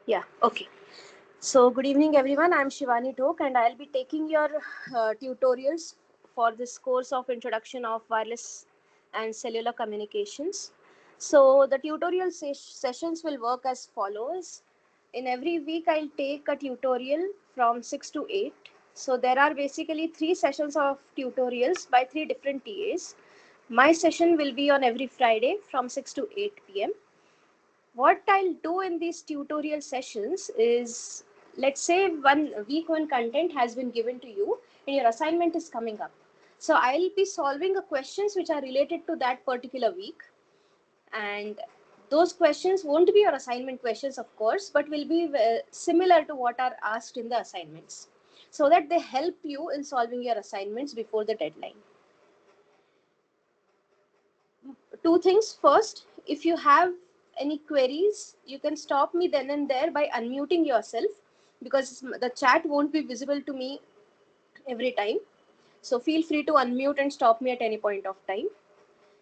Yeah, okay. So, good evening, everyone. I'm Shivani Tok, and I'll be taking your tutorials for this course of Introduction of Wireless and Cellular Communications. So, the tutorial sessions will work as follows. In every week, I'll take a tutorial from 6 to 8. So, there are basically 3 sessions of tutorials by 3 different TAs. My session will be on every Friday from 6 to 8 p.m. What I'll do in these tutorial sessions is, let's say one content has been given to you and your assignment is coming up. So I'll be solving the questions which are related to that particular week, and those questions won't be your assignment questions, of course, but will be similar to what are asked in the assignments, so that they help you in solving your assignments before the deadline. Two things. First, if you have any queries, you can stop me then and there by unmuting yourself, because the chat won't be visible to me every time. So feel free to unmute and stop me at any point of time.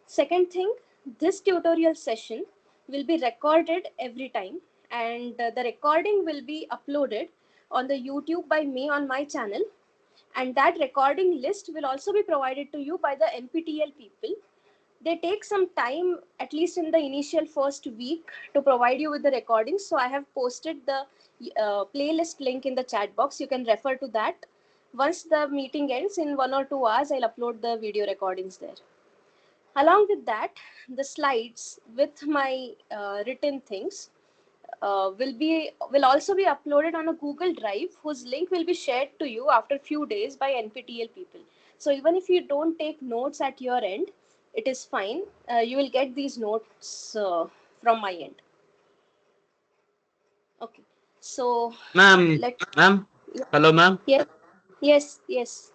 Second thing, this tutorial session will be recorded every time, and the recording will be uploaded on the YouTube by me on my channel, and that recording list will also be provided to you by the NPTEL people. They take some time, at least in the initial first week, to provide you with the recordings. So I have posted the playlist link in the chat box. You can refer to that. Once the meeting ends in 1 or 2 hours, I'll upload the video recordings there. Along with that, the slides with my written things will also be uploaded on a Google Drive, whose link will be shared to you after a few days by NPTEL people. So even if you don't take notes at your end, it is fine. You will get these notes from my end. Okay. So Ma'am, let ma'am, hello, ma'am. yes, yes, yes.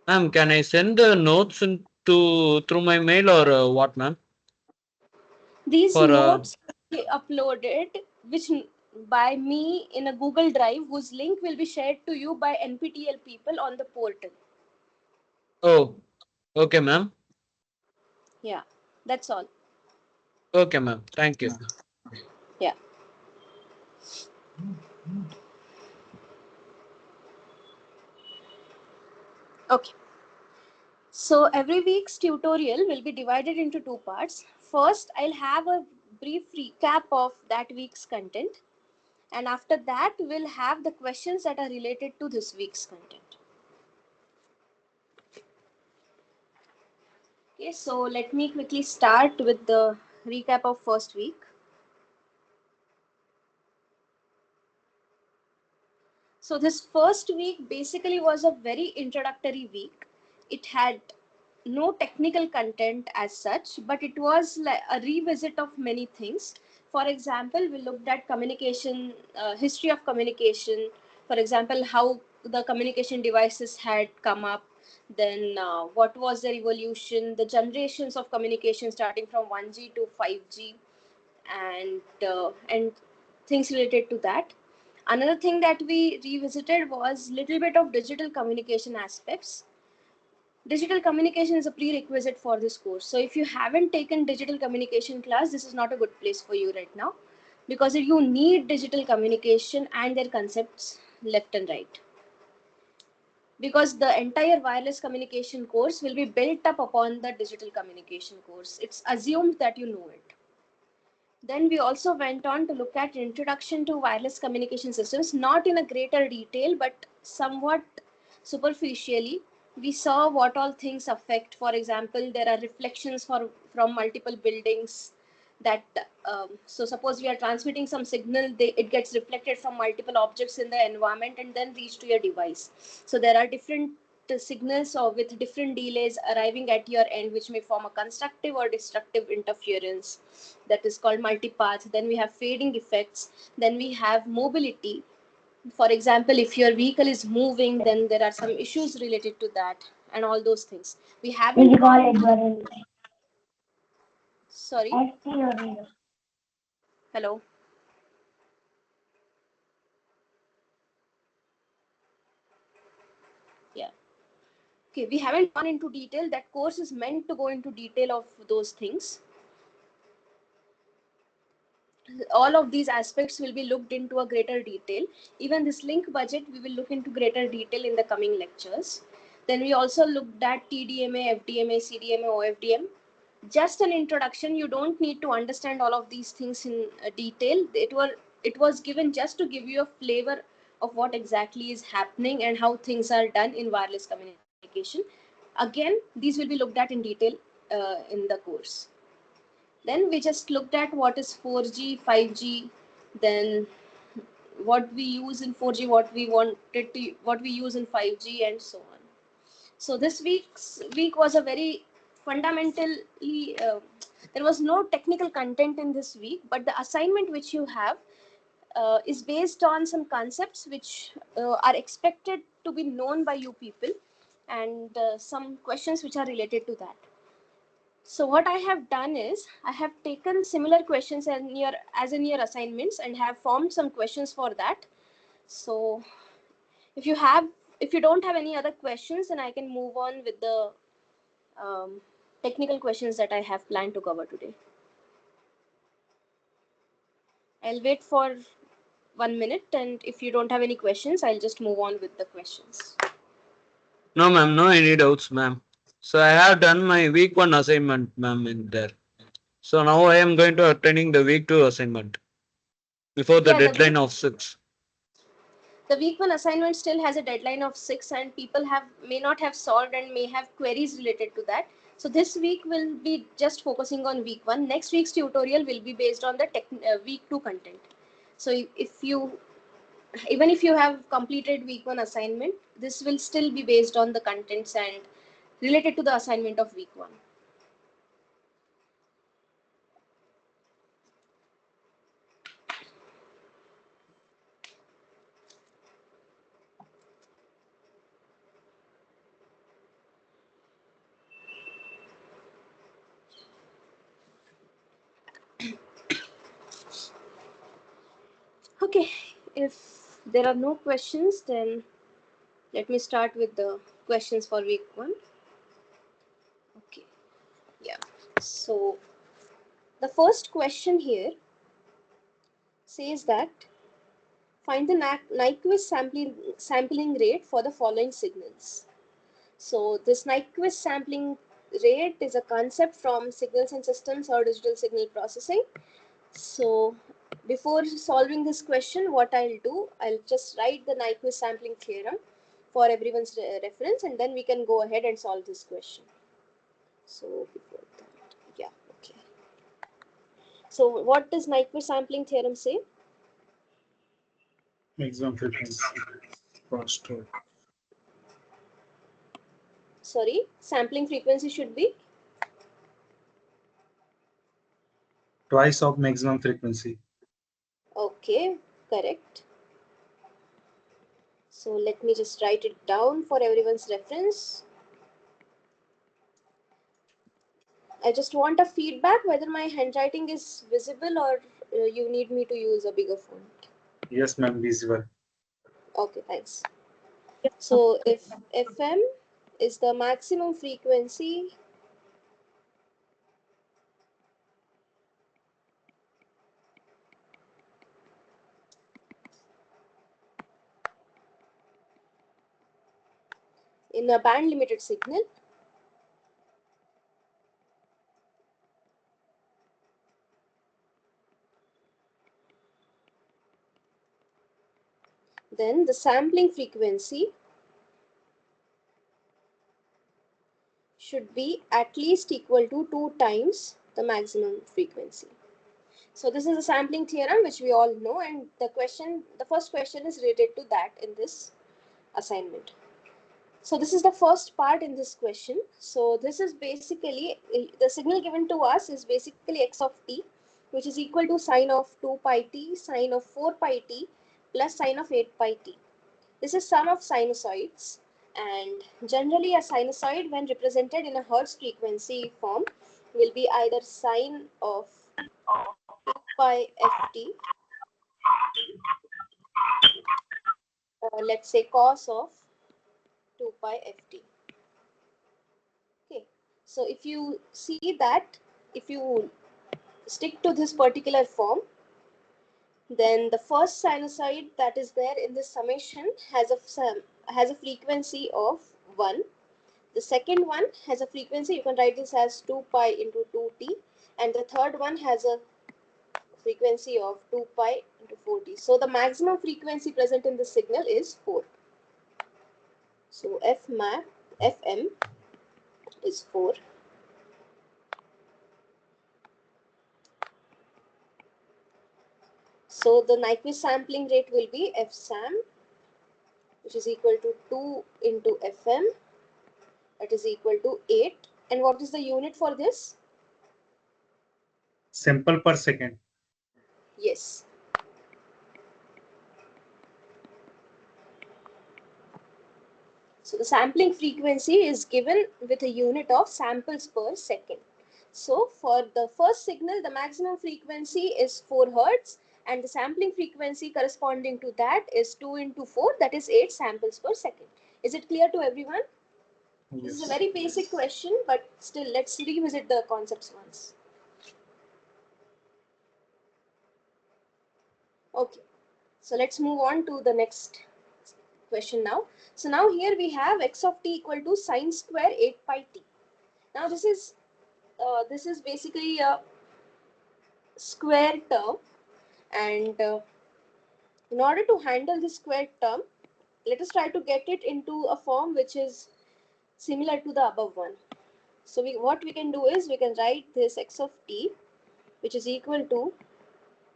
Ma'am, can I send the notes into through my mail or what, ma'am? These For notes will be uploaded, which by me in a Google Drive, whose link will be shared to you by NPTEL people on the portal. oh, okay, ma'am. Yeah, that's all. Okay, ma'am. Thank you. Yeah. Okay. So every week's tutorial will be divided into two parts. First, I'll have a brief recap of that week's content. And after that, we'll have the questions that are related to this week's content. Okay, so let me quickly start with the recap of first week. So this first week basically was a very introductory week. It had no technical content as such, but it was like a revisit of many things. For example, we looked at communication, history of communication. For example, how the communication devices had come up, then what was their evolution, the generations of communication starting from 1G to 5G, and things related to that. Another thing that we revisited was little bit of digital communication aspects. Digital communication is a prerequisite for this course. So if you haven't taken digital communication class, this is not a good place for you right now, because you need digital communication and their concepts left and right. Because the entire wireless communication course will be built up upon the digital communication course. It's assumed that you know it. Then we also went on to look at introduction to wireless communication systems, not in a greater detail, but somewhat superficially. We saw what all things affect. For example, there are reflections from multiple buildings that, so suppose we are transmitting some signal, it gets reflected from multiple objects in the environment and then reach to your device. So there are different signals or with different delays arriving at your end, which may form a constructive or destructive interference, that is called multipath. Then we have fading effects. Then we have mobility. For example, if your vehicle is moving, then there are some issues related to that, and all those things. We haven't gone into. Sorry. Hello. Yeah. Okay, we haven't gone into detail. That course is meant to go into detail of those things. all of these aspects will be looked into a greater detail. Even this link budget, we will look into greater detail in the coming lectures. Then we also looked at TDMA, FDMA, CDMA, OFDM. Just an introduction. You don't need to understand all of these things in detail. It was given just to give you a flavor of what exactly is happening and how things are done in wireless communication. Again, these will be looked at in detail in the course. Then we just looked at what is 4G, 5G, then what we use in 4G, what we use in 5G, and so on. So this week was a very fundamentally. There was no technical content in this week, but the assignment which you have is based on some concepts which are expected to be known by you people, and some questions which are related to that. So what I have done is I have taken similar questions as in your assignments and have formed some questions for that. So if you don't have any other questions, then I can move on with the technical questions that I have planned to cover today. I'll wait for 1 minute, and if you don't have any questions, I'll just move on with the questions. No, ma'am, no any doubts, ma'am. So I have done my week 1 assignment, ma'am, in there. So now I am going to attending the week 2 assignment before the deadline of 6. The week 1 assignment still has a deadline of 6, and people may not have solved and may have queries related to that. So this week will be just focusing on week 1. Next week's tutorial will be based on the week 2 content. So even if you have completed week 1 assignment, this will still be based on the contents and related to the assignment of week 1. Okay, if there are no questions, then let me start with the questions for week 1. Okay, yeah. So the first question here says that find the Nyquist sampling rate for the following signals. So this Nyquist sampling rate is a concept from Signals and Systems or Digital Signal Processing. So before solving this question, what I'll do, I'll just write the Nyquist sampling theorem for everyone's reference, and then we can go ahead and solve this question. So before that, yeah, okay. So what does Nyquist sampling theorem say? Maximum frequency faster. Sorry, sampling frequency should be Twice of maximum frequency. okay, correct. So let me just write it down for everyone's reference. I just want a feedback whether my handwriting is visible or you need me to use a bigger font. Yes, ma'am, visible. Okay, thanks. So if FM is the maximum frequency, in a band limited signal, then the sampling frequency should be at least equal to 2 times the maximum frequency. So this is a sampling theorem which we all know, and the first question is related to that in this assignment. So this is the first part in this question. So this is basically, the signal given to us is basically x of t, which is equal to sine of 2 pi t, sine of 4 pi t, plus sine of 8 pi t. This is sum of sinusoids, and generally a sinusoid when represented in a Hertz frequency form will be either sine of 2 pi ft, or let's say cos of 2 pi ft. Okay, so if you see that, if you stick to this particular form, Then the first sinusoid that is there in this summation has a frequency of 1. The second one has a frequency, you can write this as 2 pi into 2t, and the third one has a frequency of 2 pi into 4t. So the maximum frequency present in the signal is 4. So Fm is 4. So the Nyquist sampling rate will be Fsam, which is equal to 2 into Fm, that is equal to 8. And what is the unit for this? Sample per second. Yes. So the sampling frequency is given with a unit of samples per second. So for the first signal, the maximum frequency is 4 Hertz, and the sampling frequency corresponding to that is 2 into 4, that is 8 samples per second. Is it clear to everyone? Yes. This is a very basic question, but still let's revisit the concepts once. Okay, so let's move on to the next question now. So now here we have x of t equal to sine square 8 pi t. Now this is basically a square term, and in order to handle this square term, let us try to get it into a form which is similar to the above one. So what we can do is we can write this x of t, which is equal to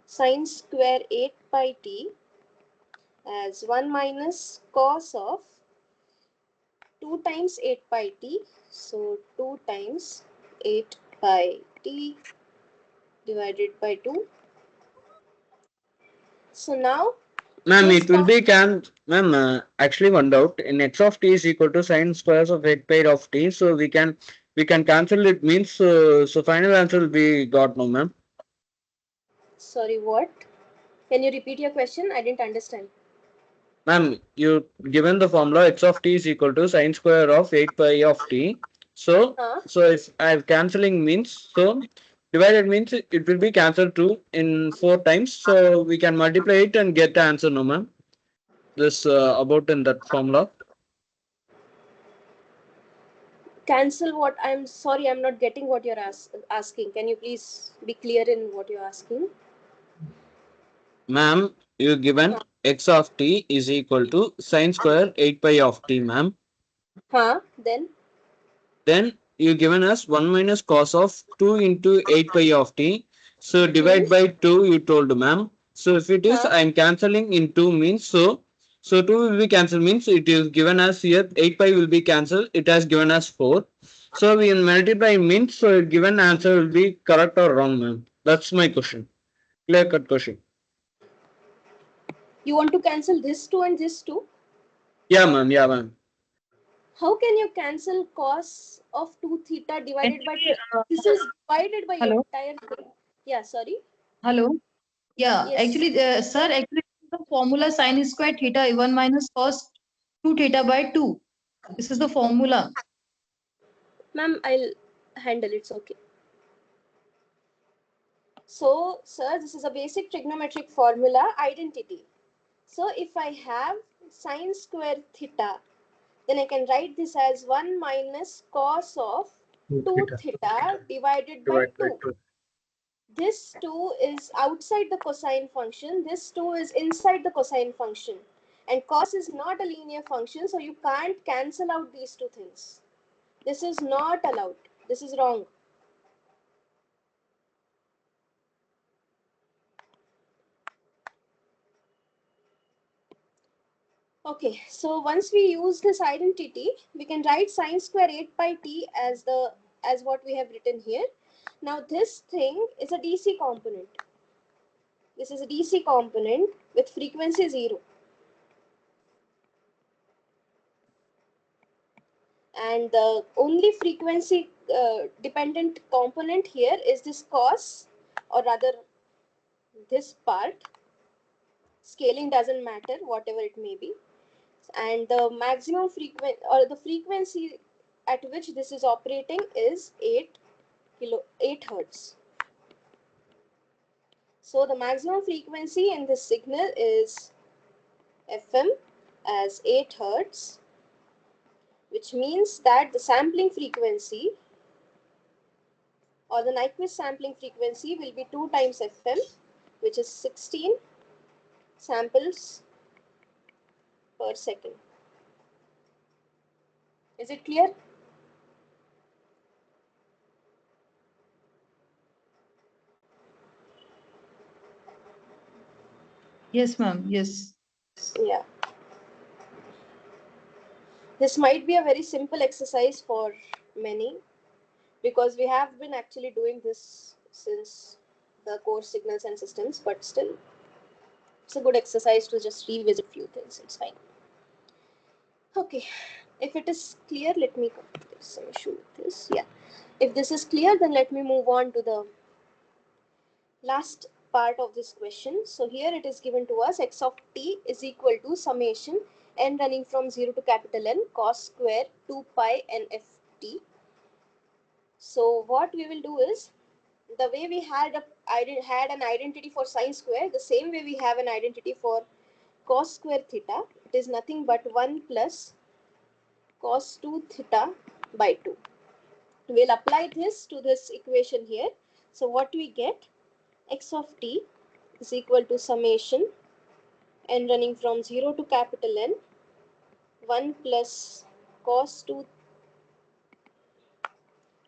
sine square 8 pi t as 1 minus cos of 2 times 8 pi t. So 2 times 8 pi t divided by 2. So now, Ma'am, this it will part, be ma'am, actually one doubt. In x of t is equal to sine squares of 8 pi of t. So we can cancel it means so final answer will be got no ma'am. sorry, what? Can you repeat your question? I didn't understand. Ma'am, you given the formula x of t is equal to sine square of 8 pi of t. So Huh? so if I'm cancelling means so divided means it will be cancelled to in 4 times. So we can multiply it and get the answer no ma'am. This about in that formula. Cancel what? I'm sorry, I'm not getting what you're asking. Can you please be clear in what you're asking? Ma'am, you given x of t is equal to sine square 8 pi of t, ma'am. Huh? Then? Then you given us 1 minus cos of 2 into 8 pi of t. So Hmm? divide by 2 you told ma'am. So if it is Huh? I am cancelling in 2 means so 2 will be cancelled means it is given as here 8 pi will be cancelled. It has given us 4. So we multiply means so given answer will be correct or wrong ma'am. That's my question. Clear cut question. You want to cancel this 2 and this 2? Yeah ma'am, yeah ma'am. How can you cancel cos of 2 theta divided by 2? Actually, This is divided by hello, entire thing. Yeah, sorry. hello. Yeah, Yes. actually, sir, actually, the formula sine square theta 1 minus cos 2 theta by 2. This is the formula. Ma'am, I'll handle it. It's okay. So, sir, this is a basic trigonometric formula identity. So, if I have sine square theta, then I can write this as 1 minus cos of 2 2 theta theta divided by divided by 2. 2. This 2 is outside the cosine function. This 2 is inside the cosine function. And cos is not a linear function, so you can't cancel out these two things. This is not allowed. This is wrong. Okay, so once we use this identity, we can write sine square 8 pi t as what we have written here. Now this thing is a DC component. This is a DC component with frequency 0. And the only frequency dependent component here is this cos, or rather this part. Scaling doesn't matter, whatever it may be. And the maximum frequency, or the frequency at which this is operating, is 8 hertz. So the maximum frequency in this signal is FM as 8 Hertz, which means that the sampling frequency or the Nyquist sampling frequency will be 2 times FM, which is 16 samples per second. Is it clear? Yes, ma'am. Yes. Yeah. This might be a very simple exercise for many because we have been actually doing this since the course Signals and Systems, but still it's a good exercise to just revisit few things. It's fine. Okay, if it is clear, let me, there's some issue with this. Yeah, if this is clear, then let me move on to the last part of this question. So here it is given to us x of t is equal to summation n running from 0 to capital N cos square 2 pi n f t. So what we will do is, the way we had an identity for sine square, the same way we have an identity for cos square theta. It is nothing but 1 plus cos 2 theta by 2. We'll apply this to this equation here. So what we get, x of t is equal to summation n running from 0 to capital N 1 plus cos 2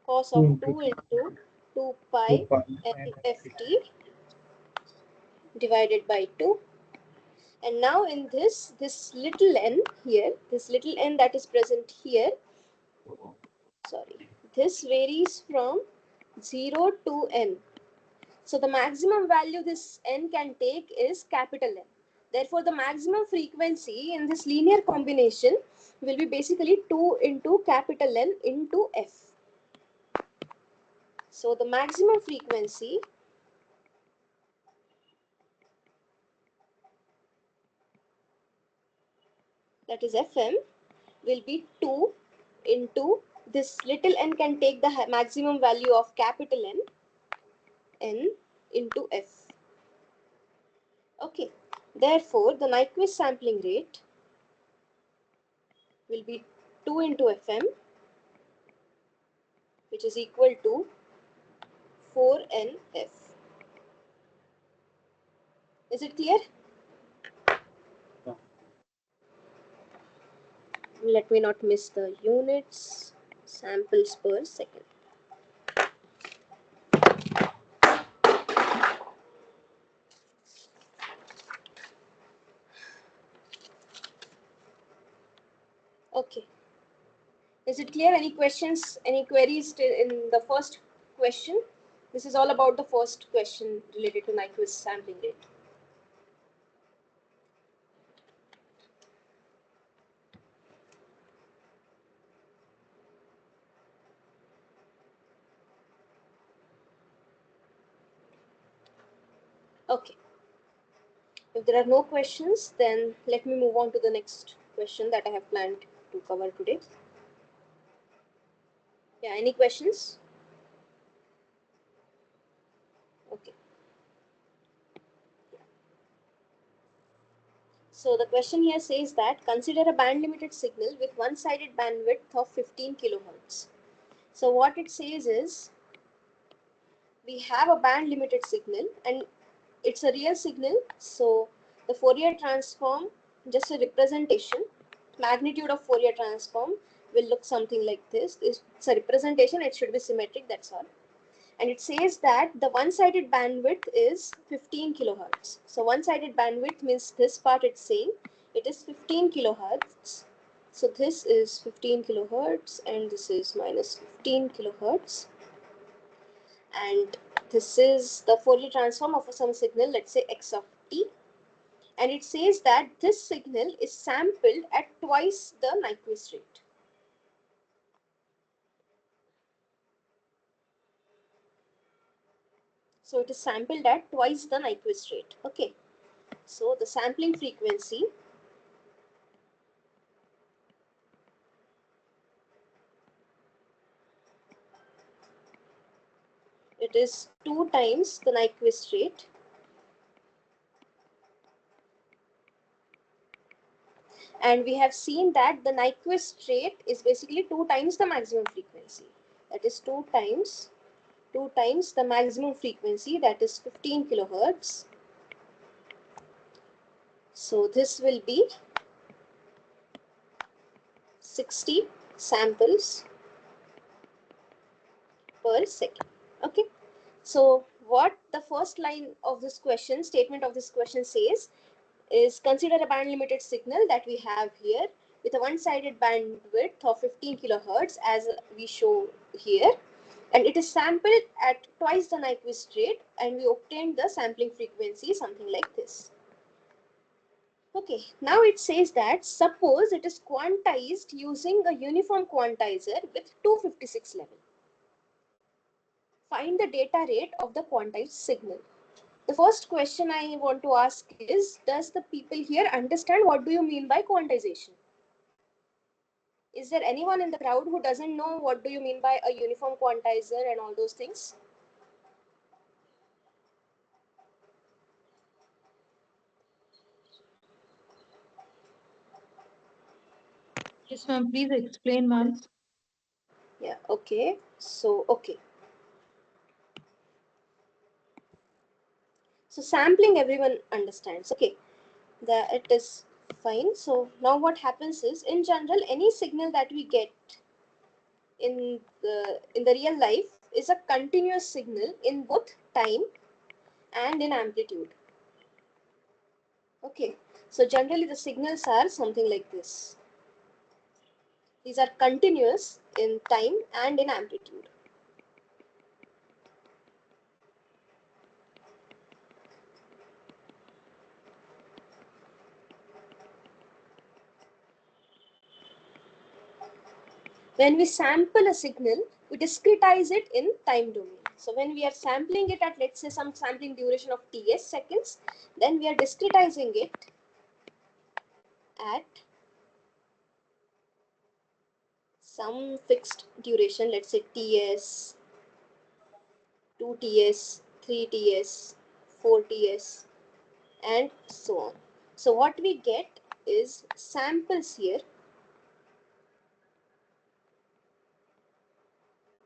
cos of 2 into 2 pi n f t divided by 2. And now in this little n here, this little n that is present here, sorry, this varies from 0 to n. So the maximum value this n can take is capital N. Therefore, the maximum frequency in this linear combination will be basically 2 into capital N into f. So the maximum frequency that is Fm will be 2 into this little n can take the maximum value of capital N into f. Okay, therefore the Nyquist sampling rate will be 2 into Fm, which is equal to 4NF. Is it clear? Let me not miss the units. Samples per second. Okay. Is it clear? Any questions, any queries in the first question? This is all about the first question related to Nyquist sampling rate. Okay. If there are no questions, then let me move on to the next question that I have planned to cover today. Yeah, any questions? Okay. So the question here says that consider a band limited signal with one-sided bandwidth of 15 kilohertz. So what it says is, we have a band limited signal and it's a real signal. So the Fourier transform, just a representation, magnitude of Fourier transform will look something like this. It's a representation, it should be symmetric, that's all. And it says that the one-sided bandwidth is 15 kilohertz. So one-sided bandwidth means this part it's saying it is 15 kilohertz. So this is 15 kilohertz and this is minus 15 kilohertz. And this is the Fourier transform of some signal, let's say x of t. And it says that this signal is sampled at twice the Nyquist rate. So it is sampled at twice the Nyquist rate. Okay. So the sampling frequency it is 2 times the Nyquist rate. And we have seen that the Nyquist rate is basically 2 times the maximum frequency. That is 2 times the maximum frequency, that is 15 kilohertz. So this will be 60 samples per second. Okay. So what the first line of this question, statement of this question says is, consider a band limited signal that we have here with a one-sided bandwidth of 15 kilohertz as we show here, and it is sampled at twice the Nyquist rate, and we obtained the sampling frequency something like this. Okay, now it says that suppose it is quantized using a uniform quantizer with 256 level. Find the data rate of the quantized signal. The first question I want to ask is, does the people here understand what do you mean by quantization? Is there anyone in the crowd who doesn't know what do you mean by a uniform quantizer and all those things? Yes, ma'am. Please explain, ma'am. Yeah, okay. So, okay. So sampling everyone understands. Okay, that it is fine. So now what happens is, in general, any signal that we get in the real life is a continuous signal in both time and in amplitude. Okay, so generally the signals are something like this. These are continuous in time and in amplitude. When we sample a signal, we discretize it in time domain. So when we are sampling it at, let's say, some sampling duration of ts seconds, then we are discretizing it at some fixed duration, let's say ts, 2ts, 3ts, 4ts, and so on. So what we get is samples here.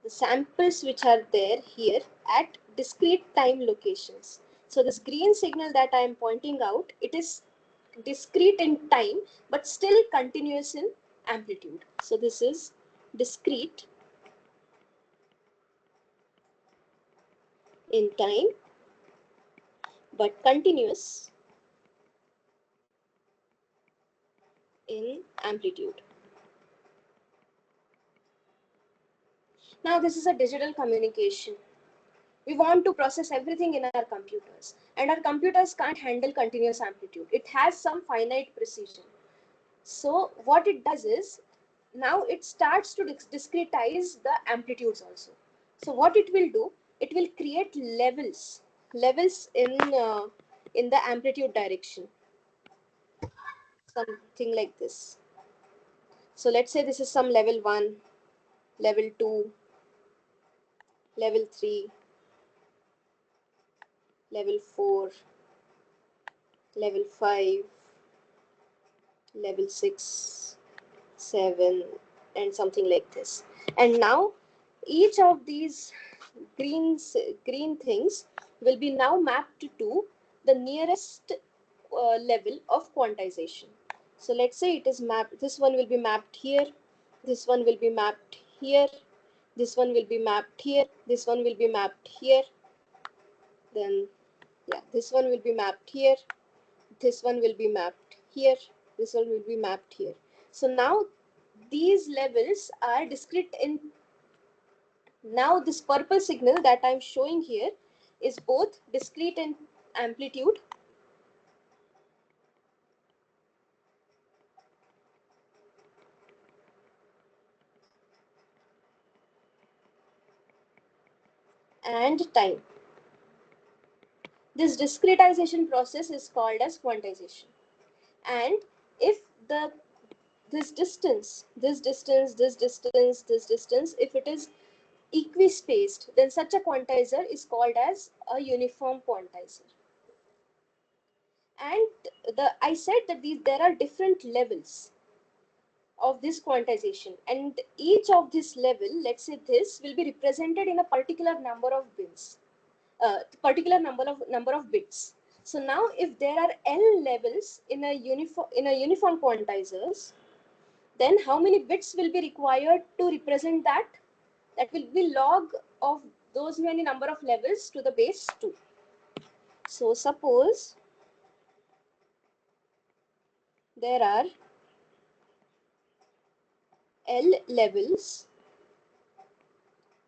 The samples which are there here at discrete time locations. So this green signal that I am pointing out, it is discrete in time but still continuous in amplitude. So this is discrete in time but continuous in amplitude. Now this is a digital communication. We want to process everything in our computers, and our computers can't handle continuous amplitude. It has some finite precision. So what it does is, now it starts to discretize the amplitudes also. So what it will do, it will create levels in the amplitude direction, something like this. So let's say this is some level 1, level 2, level 3, level 4, level 5, level 6, 7, and something like this. And now each of these green things will be now mapped to the nearest level of quantization. So let's say it is mapped, this one will be mapped here, this one will be mapped here, this one will be mapped here, this one will be mapped here, then yeah, this one will be mapped here, this one will be mapped here, this one will be mapped here. So now these levels are discrete in. Now this purple signal that I'm showing here is both discrete in amplitude and time. This discretization process is called as quantization. And if this distance, if it is equispaced, then such a quantizer is called as a uniform quantizer. And I said that there are different levels of this quantization, and each of this level, let's say this, will be represented in a particular number of bits, number of bits. So now, if there are L levels in a uniform quantizers, then how many bits will be required to represent that? That will be log of those many number of levels to the base 2. So suppose there are L levels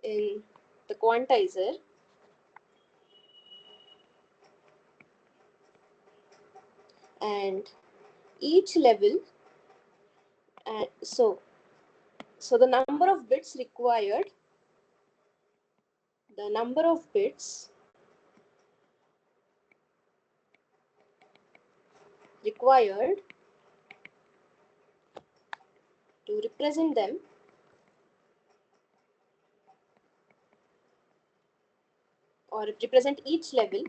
in the quantizer, and each level, and so the number of bits required, the number of bits required to represent them or represent each level,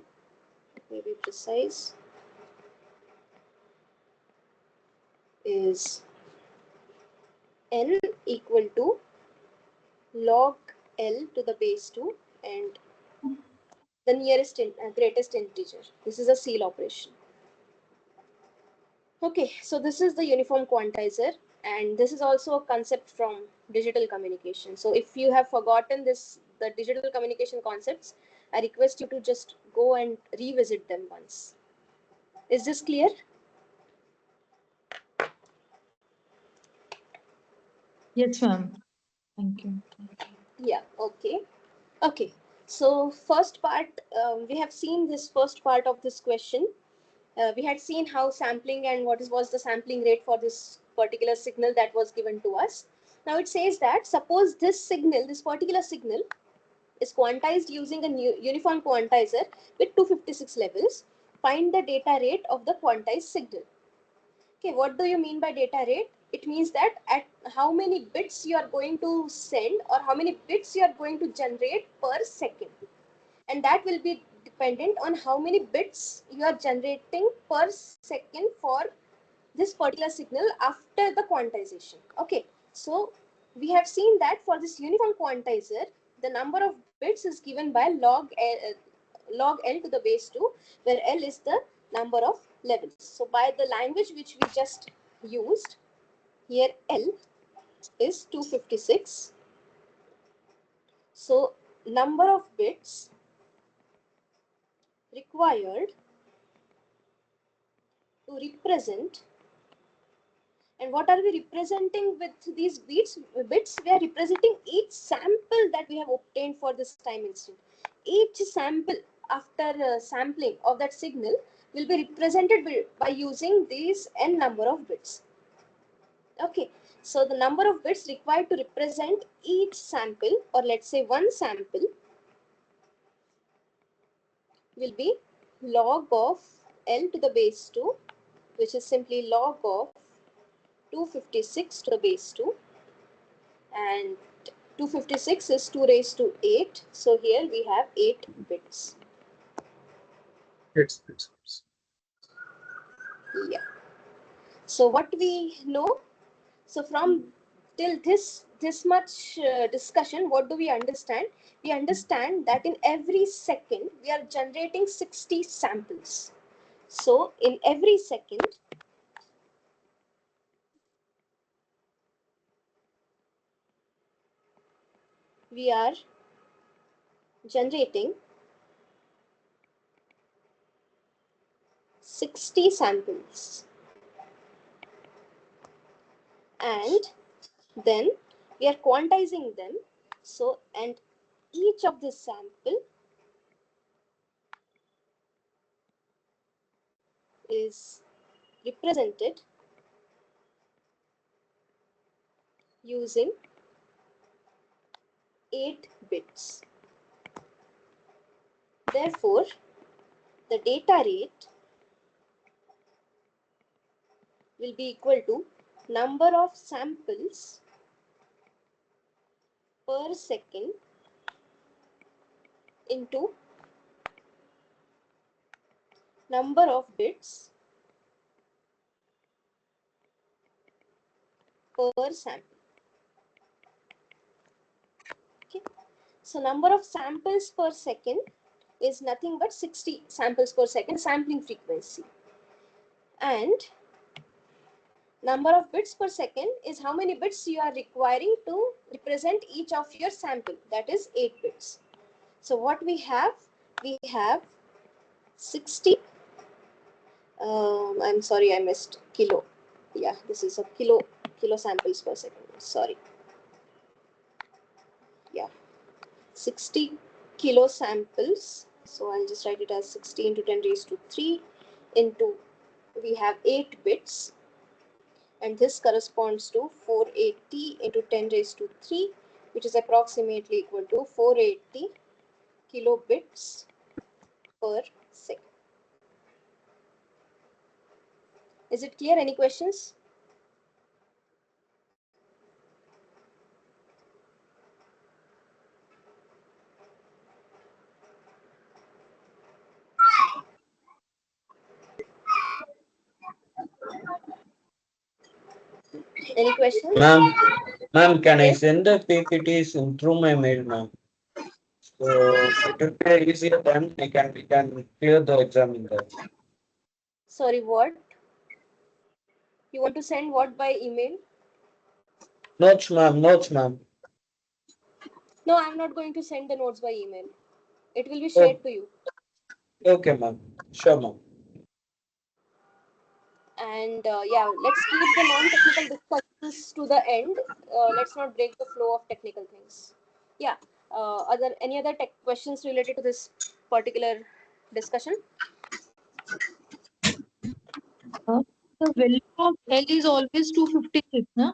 maybe precise, is n equal to log L to the base 2 and the nearest greatest integer. This is a ceil operation. Okay, so this is the uniform quantizer, and this is also a concept from digital communication. So if you have forgotten the digital communication concepts, I request you to just go and revisit them once. Is this clear? Yes, ma'am. Thank you. Yeah, okay. Okay, so first part, we have seen this first part of this question. We had seen how sampling and what was the sampling rate for this particular signal that was given to us. Now it says that suppose this particular signal is quantized using a uniform quantizer with 256 levels. Find the data rate of the quantized signal. Okay, what do you mean by data rate? It means that at how many bits you are going to send or how many bits you are going to generate per second. And that will be dependent on how many bits you are generating per second for this particular signal after the quantization. Okay, so we have seen that for this uniform quantizer, the number of bits is given by log L to the base 2, where L is the number of levels. So by the language which we just used, here L is 256. So number of bits required to represent, and what are we representing with these bits? We are representing each sample that we have obtained for this time instant. Each sample after sampling of that signal will be represented by using these n number of bits. Okay, so the number of bits required to represent each sample, or let's say one sample, will be log of L to the base 2, which is simply log of 256 to the base 2, and 256 is 2 raised to 8. So here we have 8 bits. It's Yeah. So what we know, so from till this much discussion, what do we understand? We understand that in every second we are generating 60 samples. So in every second, we are generating 60 samples, and then we are quantizing them. So, and each of this sample is represented using 8 bits. Therefore, the data rate will be equal to number of samples per second into number of bits per sample. Okay. So number of samples per second is nothing but 60 samples per second sampling frequency. And number of bits per second is how many bits you are requiring to represent each of your sample. That is 8 bits. So what we have 60. I'm sorry, I missed kilo. Yeah, this is a kilo samples per second. Sorry. Yeah, 60 kilo samples. So I'll just write it as 60 into 10 raised to 3 into, we have 8 bits, and this corresponds to 480 into 10 raised to 3, which is approximately equal to 480 kilobits per second. Is it clear? Any questions? Any questions? Ma'am, can I Yes. send the PPTs through my mail, ma'am? So it will be easier then we can clear the exam in that. Sorry, what? You want to send what by email? Notes, ma'am. Notes, ma'am. No, I'm not going to send the notes by email. It will be Oh, shared to you. okay, ma'am. Sure, ma'am. And yeah, let's keep the non-technical discussions to the end. Let's not break the flow of technical things. Yeah. Any other tech questions related to this particular discussion? The value of L is always 256, no?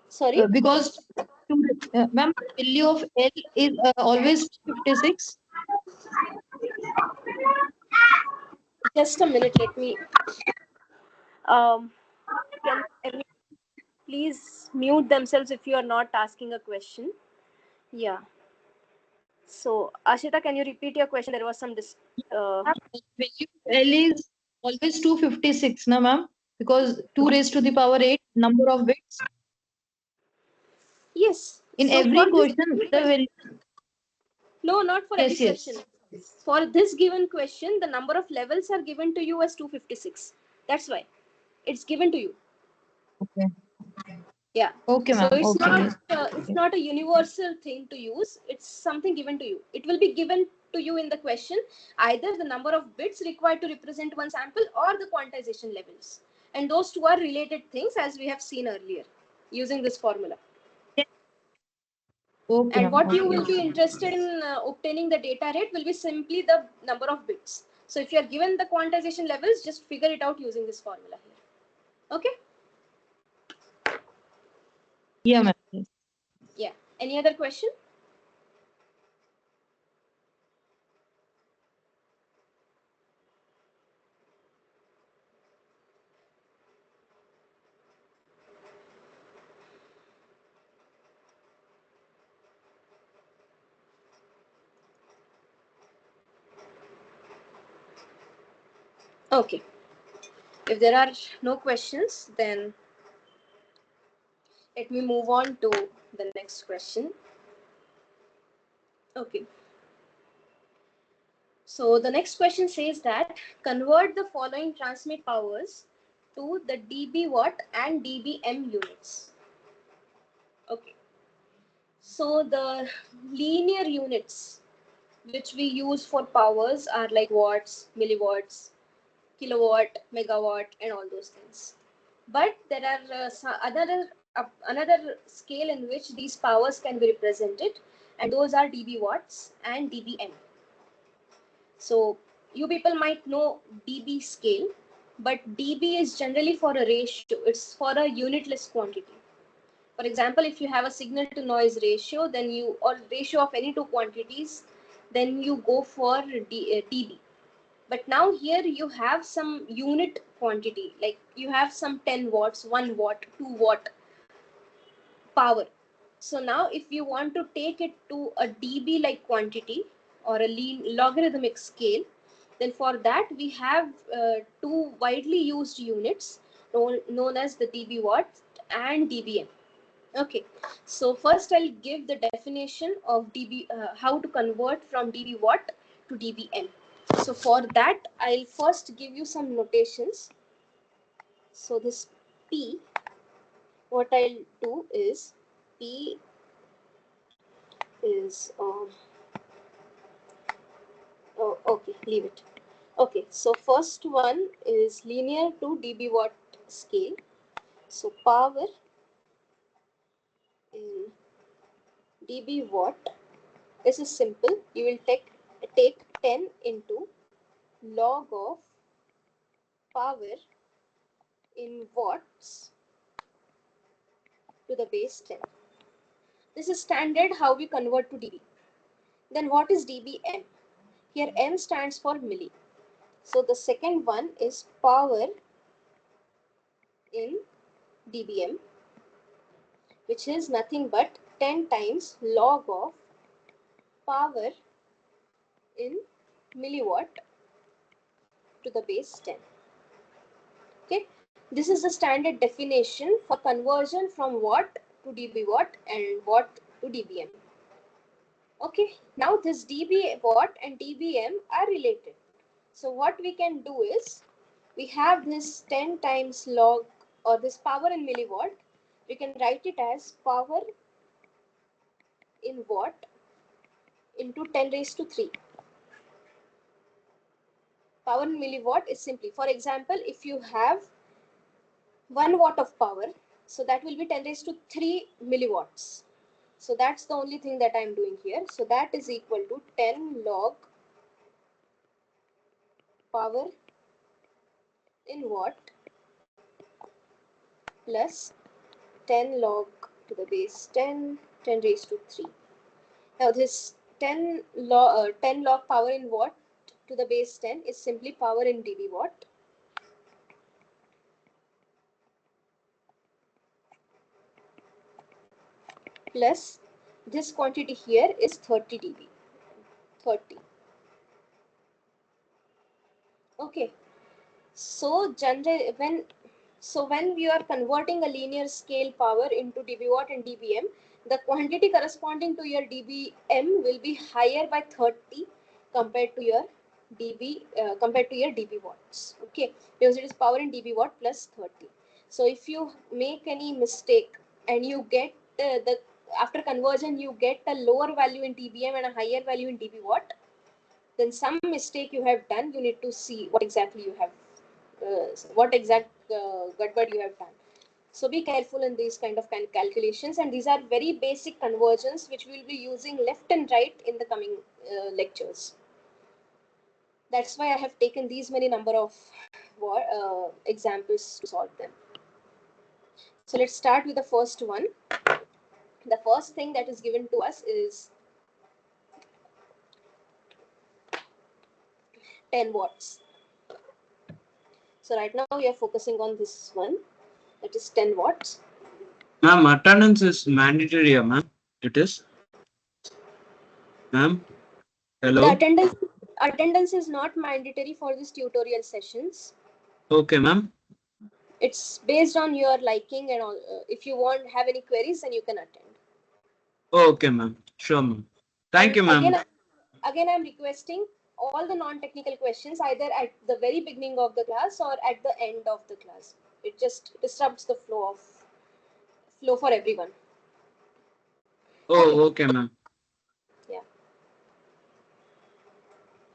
Sorry, Because ma'am, value of L is always 256. just a minute. Let me. Can everyone please mute themselves if you are not asking a question? Yeah. So, Ashita, can you repeat your question? There was some Value of L is always 256, no, ma'am? Because 2 raised to the power 8 number of bits. Yes. In So for every this, question, the value. no, not for every Yes, yes. question. For this given question, the number of levels are given to you as 256. That's why it's given to you. Okay. Yeah. Okay, So ma'am. it's Okay. not a universal thing to use. It's something given to you. It will be given to you in the question, either the number of bits required to represent one sample or the quantization levels. And those two are related things, as we have seen earlier using this formula. Okay, And ma'am. what you Okay. will be interested in obtaining the data rate will be simply the number of bits. So if you are given the quantization levels, just figure it out using this formula here. Okay? Yeah, ma'am. Yeah. Any other question? Okay. If there are no questions, then let me move on to the next question. Okay. So the next question says that convert the following transmit powers to the dB watt and dBm units. Okay. So the linear units which we use for powers are like watts, milliwatts, kilowatt, megawatt, and all those things. But there are another scale in which these powers can be represented, and those are dB watts and dBm. So you people might know dB scale, but dB is generally for a ratio. It's for a unitless quantity. For example, if you have a signal to noise ratio, then or ratio of any two quantities, then you go for dB. But now here you have some unit quantity, like you have some 10 watts, 1 watt, 2 watt power. So now if you want to take it to a dB like quantity or a logarithmic scale, then for that we have two widely used units known as the dB watt and dBm. Okay, so first I'll give the definition of how to convert from dB watt to dBm. So for that, I'll first give you some notations. So this P, what I'll do is P is, oh, okay, leave it. Okay, so first one is linear to dB watt scale. So power in dB watt, this is simple. You will take 10 into log of power in watts to the base 10. This is standard how we convert to dB. Then what is dBm? Here M stands for milli. So the second one is power in dBm, which is nothing but 10 times log of power in milliwatt to the base 10. Okay, this is the standard definition for conversion from watt to dB watt and watt to dBm. Okay, now this dB watt and dBm are related. So what we can do is, we have this 10 times log, or this power in milliwatt, we can write it as power in watt into 10 raised to 3. Power in milliwatt is simply, for example, if you have 1 watt of power, so that will be 10 raised to 3 milliwatts. So that's the only thing that I'm doing here. So that is equal to 10 log power in watt plus 10 log to the base 10, 10 raised to 3. Now this 10 log power in watt to the base 10 is simply power in dB watt. Plus this quantity here is 30 dB. 30. Okay. So when we are converting a linear scale power into dB watt and dBm, the quantity corresponding to your dBm will be higher by 30 compared to your dB watts. Okay, because it is power in dB watt plus 30. So if you make any mistake and you get after conversion you get a lower value in dBm and a higher value in dB watt, then some mistake you have done. You need to see what exactly you have, gadbad you have done. So be careful in these kind of calculations, and these are very basic conversions which we will be using left and right in the coming lectures. That's why I have taken these many number of examples to solve them. So let's start with the first one. The first thing that is given to us is 10 watts. So right now we are focusing on this one, that is 10 watts. Ma'am, attendance is mandatory, ma'am. It is. Ma'am, hello. The attendance is not mandatory for these tutorial sessions. Okay, ma'am. It's based on your liking and all. If you have any queries, then you can attend. Okay, ma'am. Sure, ma'am. Thank you, ma'am. Again, I'm requesting all the non-technical questions either at the very beginning of the class or at the end of the class. It just disrupts the flow for everyone. Oh, okay, ma'am. Yeah.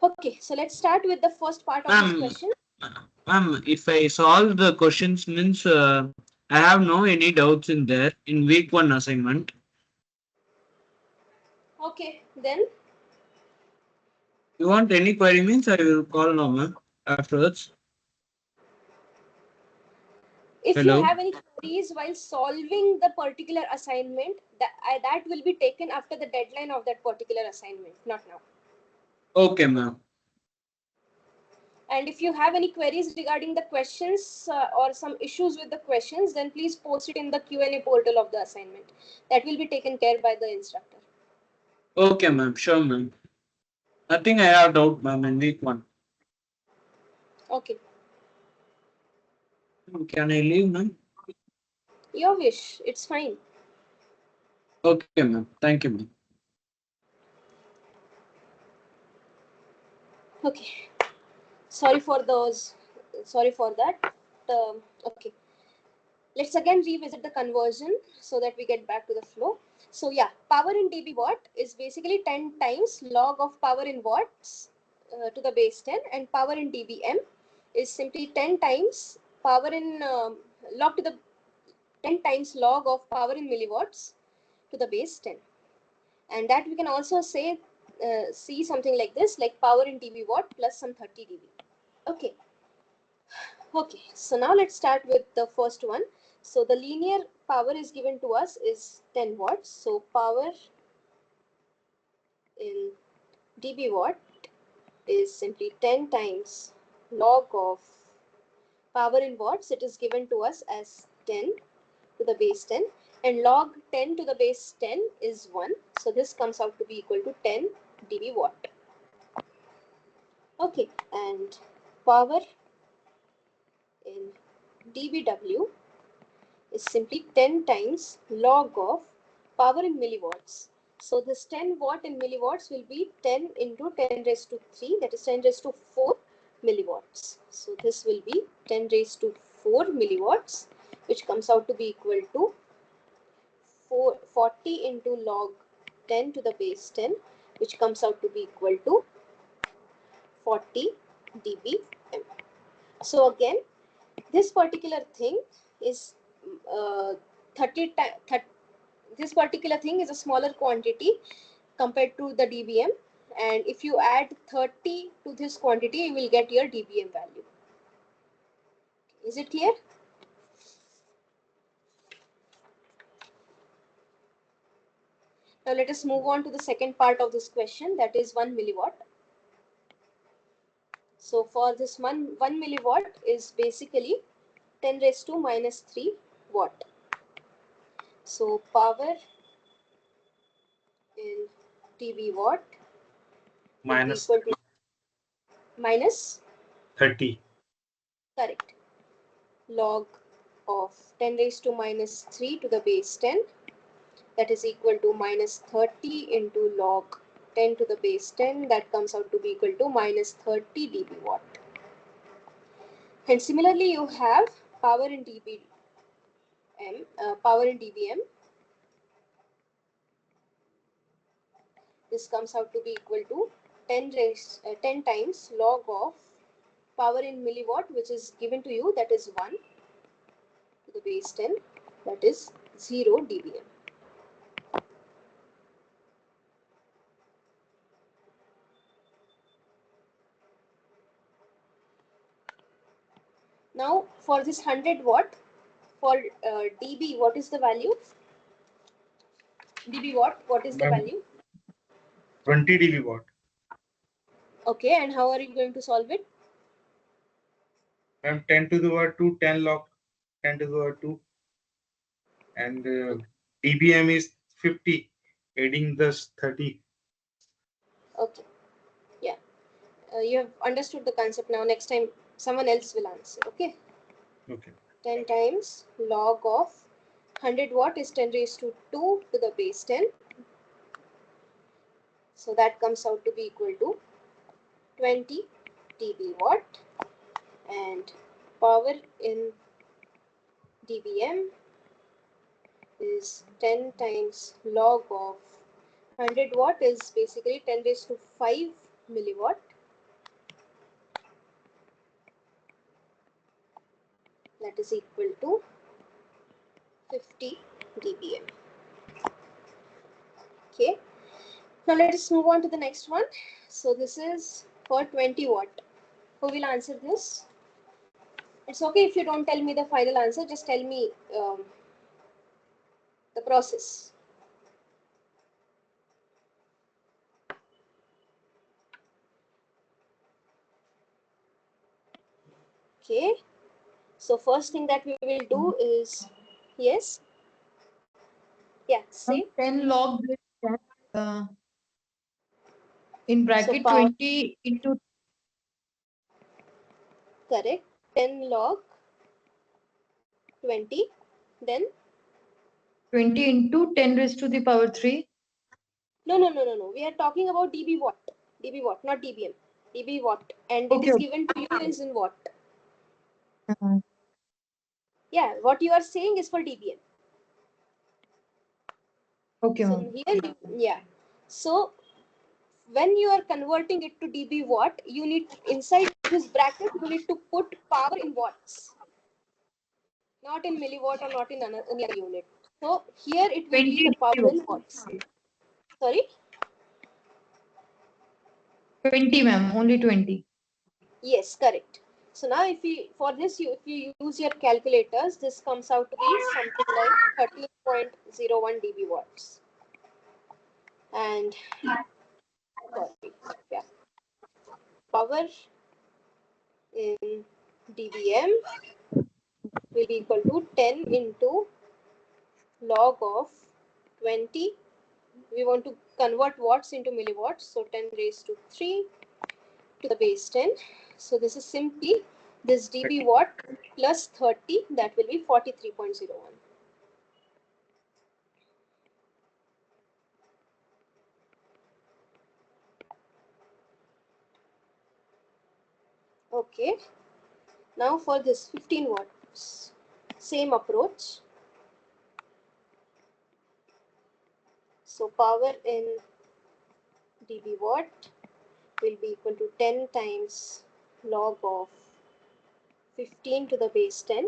Okay, so let's start with the first part of this question. Ma'am, if I solve the questions means I have no any doubts in there in week 1 assignment. Okay, then. You want any query means I will call now, ma'am, afterwards. If Hello? you have any queries while solving the particular assignment, that will be taken after the deadline of that particular assignment, not now. Okay, ma'am. And if you have any queries regarding the questions or some issues with the questions, then please post it in the Q&A portal of the assignment. That will be taken care by the instructor. Okay, ma'am. Sure, ma'am. Nothing I have doubt, ma'am, in week 1. Okay. Can I leave, ma'am? Your wish. It's fine. Okay, ma'am. Thank you, ma'am. Okay. Sorry for those. Sorry for that. Okay. Let's again revisit the conversion so that we get back to the flow. So yeah, power in dB watt is basically 10 times log of power in watts to the base 10, and power in dBm is simply 10 times power in log to the 10 times log of power in milliwatts to the base 10. And that we can also say see something like this, like power in dB watt plus some 30 dB. Okay. Okay, so now let's start with the first one. So the linear power is given to us is 10 watts. So power in dB watt is simply 10 times log of power in watts. It is given to us as 10 to the base 10, and log 10 to the base 10 is 1. So this comes out to be equal to 10 dB watt. Okay, and power in dBW is simply 10 times log of power in milliwatts. So this 10 watt in milliwatts will be 10 into 10 raised to 3, that is 10 raised to 4 milliwatts. So this will be 10 raised to 4 milliwatts, which comes out to be equal to 40 into log 10 to the base 10, which comes out to be equal to 40 dBm. So again, this particular thing is 30 this particular thing is a smaller quantity compared to the dBm, and if you add 30 to this quantity, you will get your dBm value. Is it clear? Now let us move on to the second part of this question, that is 1 milliwatt. So for this 1 milliwatt is basically 10 raised to minus 3 watt. So power in dB watt Minus equal to minus 30. correct log of 10 raised to minus 3 to the base 10, that is equal to minus 30 into log 10 to the base 10, that comes out to be equal to minus 30 dB watt. And similarly, you have power in dBm, this comes out to be equal to 10 times log of power in milliwatt, which is given to you, that is 1 to the base 10, that is 0 dBm. Now for this 100 watt, for dB, what is the value? dB watt, what is the Ma'am, value? 20 dB watt. Okay, and how are you going to solve it? Ma'am, 10 to the power 2, 10 log 10 to the power 2. And dBm is 50, adding this 30. Okay, yeah, you have understood the concept. Now next time someone else will answer. Okay, Okay. 10 times log of 100 watt is 10 raised to 2 to the base 10. So that comes out to be equal to 20 dB watt, and power in dBm is 10 times log of 100 watt is basically 10 raised to 5 milliwatt. That is equal to 50 dBm. Okay. Now let us move on to the next one. So this is for 20 watt. Who will answer this? It's okay if you don't tell me the final answer, just tell me the process. Okay. So first thing that we will do is, yes. Yeah, say. 10 log base 10, in bracket power- 20 into Correct. 10 log 20. Then 20 into 10 raised to the power 3. No. We are talking about dB watt. dB watt, not dBm. dB watt. And it Okay. is given to you is in watt. Mhm. Yeah, what you are saying is for dBm. Okay, So ma'am. here, yeah. So when you are converting it to dB watt, you need inside this bracket, you need to put power in watts, not in milliwatt or not in any other unit. So here it will be 20 the power dB in watts. Sorry? 20, ma'am. Only 20. Yes, correct. So now if you for this if you use your calculators, this comes out to be something like 13.01 dB watts. And sorry, yeah, power in dBm will be equal to 10 into log of 20. We want to convert watts into milliwatts, so 10 raised to 3 to the base 10. So this is simply this dB watt plus 30, that will be 43.01. Okay, now for this 15 watts, same approach. So power in dB watt will be equal to 10 times log of 15 to the base 10.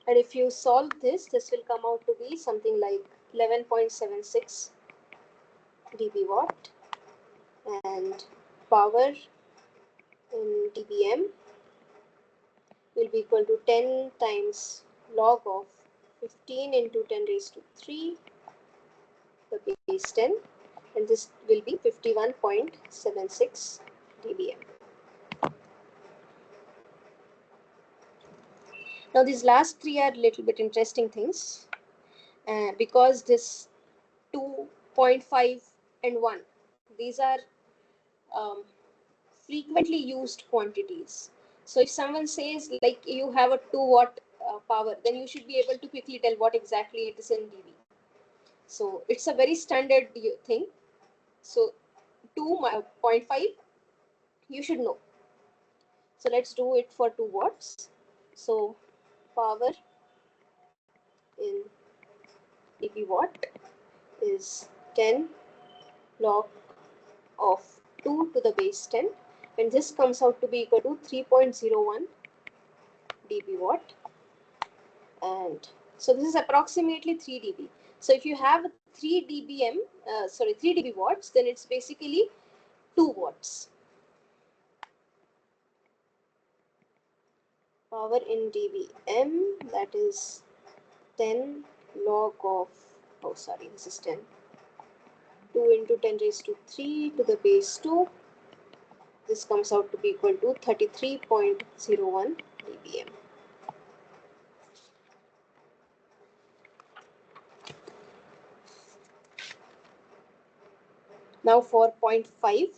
And if you solve this, this will come out to be something like 11.76 dB watt. And power in dBm will be equal to 10 times log of 15 into 10 raised to 3 the base 10, and this will be 51.76 dBm. Now these last three are little bit interesting things because this 2.5 and 1, these are um, frequently used quantities. So if someone says like you have a 2 watt power, then you should be able to quickly tell what exactly it is in dB. So it's a very standard thing. So 2.5 you should know. So let's do it for 2 watts. So power in dB watt is 10 log of 2 to the base 10, and this comes out to be equal to 3.01 dB watt. And so this is approximately 3 dB. So if you have 3 dBm, 3 dB watts, then it's basically 2 watts. Power in dBm, that is 10 log of, oh sorry, this is 10. 2 into 10 raised to 3 to the base 2. This comes out to be equal to 33.01 dBm. Now for 0.5,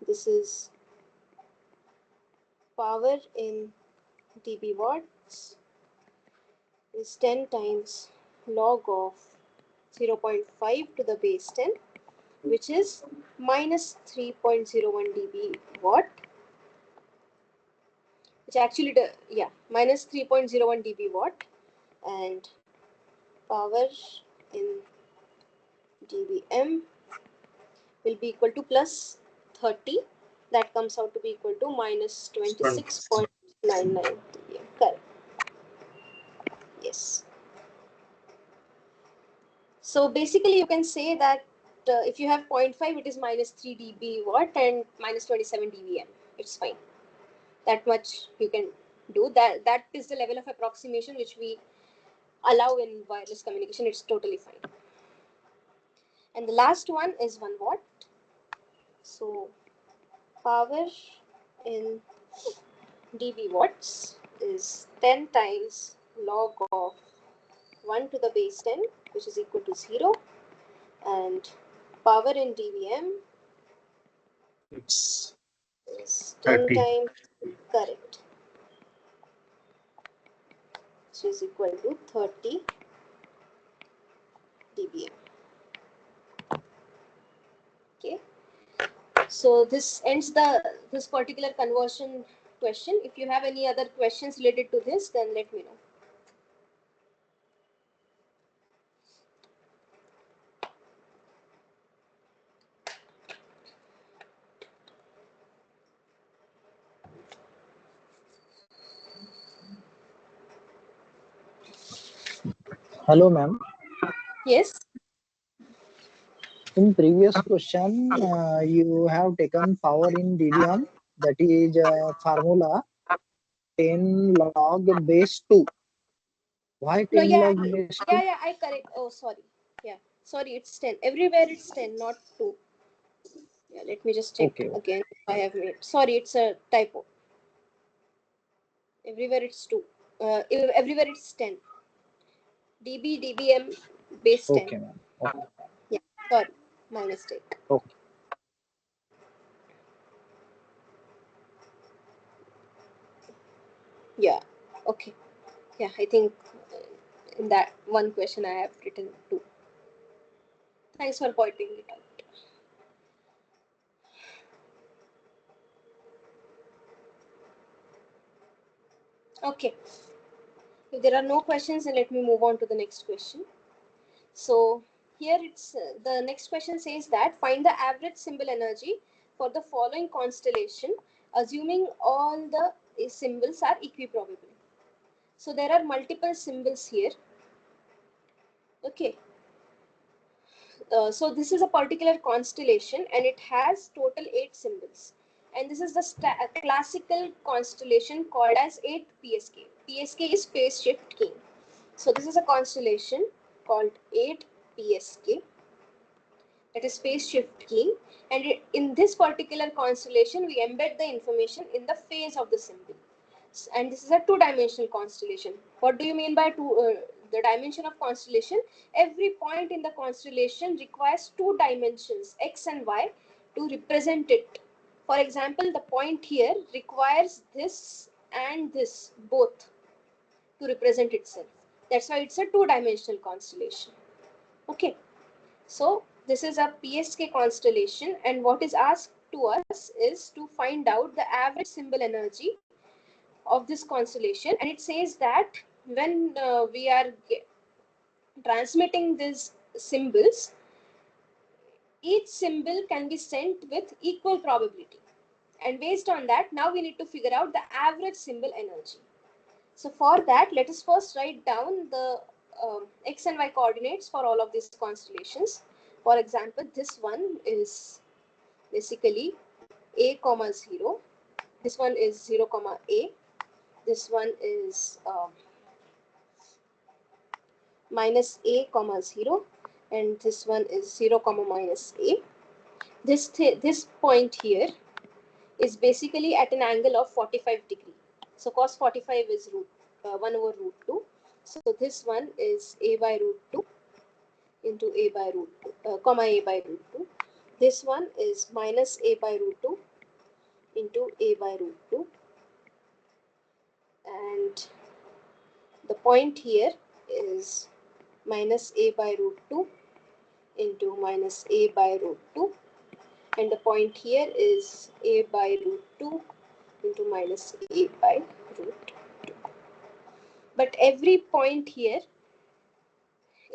this is power in dB watts is 10 times log of 0.5 to the base 10, which is minus 3.01 dB watt, which actually, minus 3.01 dB watt. And power in dBm will be equal to plus 30. That comes out to be equal to minus 26.99 dBm. Correct. Yes. So basically you can say that if you have 0.5, it is minus 3 dB watt and minus 27 dBm. It's fine. That much you can do. That is the level of approximation which we allow in wireless communication. It's totally fine. And the last one is 1 watt. So power in dB watts is 10 times log of 1 to the base 10, which is equal to 0. And power in dBm It's is 10 30. times, correct, which is equal to 30 dBm. Okay. So this ends this particular conversion question. If you have any other questions related to this, then let me know. Hello, ma'am. Yes. In previous question, you have taken power in DDM, that is formula 10 log base 2. Why No, 10 log base 2? yeah, I correct. Oh, sorry. Yeah, sorry, it's 10. Everywhere it's 10, not 2. Yeah, let me just check Okay. again if I have made. Sorry, it's a typo. Everywhere it's 2. Everywhere it's 10. dBm base 10. Okay, ma'am. Okay. Yeah, sorry, my mistake. Okay. Yeah, okay. Yeah, I think in that one question I have written 2. Thanks for pointing it out. Okay. If there are no questions, then let me move on to the next question. So here it's the next question says that find the average symbol energy for the following constellation, assuming all the symbols are equiprobable. So there are multiple symbols here. Okay. So this is a particular constellation and it has total 8 symbols. And this is the classical constellation called as 8 PSK. PSK is phase shift key. So this is a constellation called 8 PSK, that is phase shift key. And in this particular constellation, we embed the information in the phase of the symbol. And this is a 2-dimensional constellation. What do you mean by the dimension of constellation? Every point in the constellation requires 2 dimensions, x and y, to represent it. For example, the point here requires this and this both to represent itself. That's why it's a 2-dimensional constellation. Okay. So this is a PSK constellation, and what is asked to us is to find out the average symbol energy of this constellation. And it says that when we are transmitting these symbols, each symbol can be sent with equal probability. And based on that, now we need to figure out the average symbol energy. So for that, let us first write down the x and y coordinates for all of these constellations. For example, this one is basically a comma 0. This one is 0 comma a. This one is minus a comma 0. And this one is 0 comma minus a. This point here is basically at an angle of 45 degree. So cos 45 is 1 over root 2. So this one is a by root 2 into a by root 2, comma a by root 2. This one is minus a by root 2 into a by root 2. And the point here is minus a by root 2 into minus a by root 2. And the point here is a by root 2 into minus a by root 2. But every point here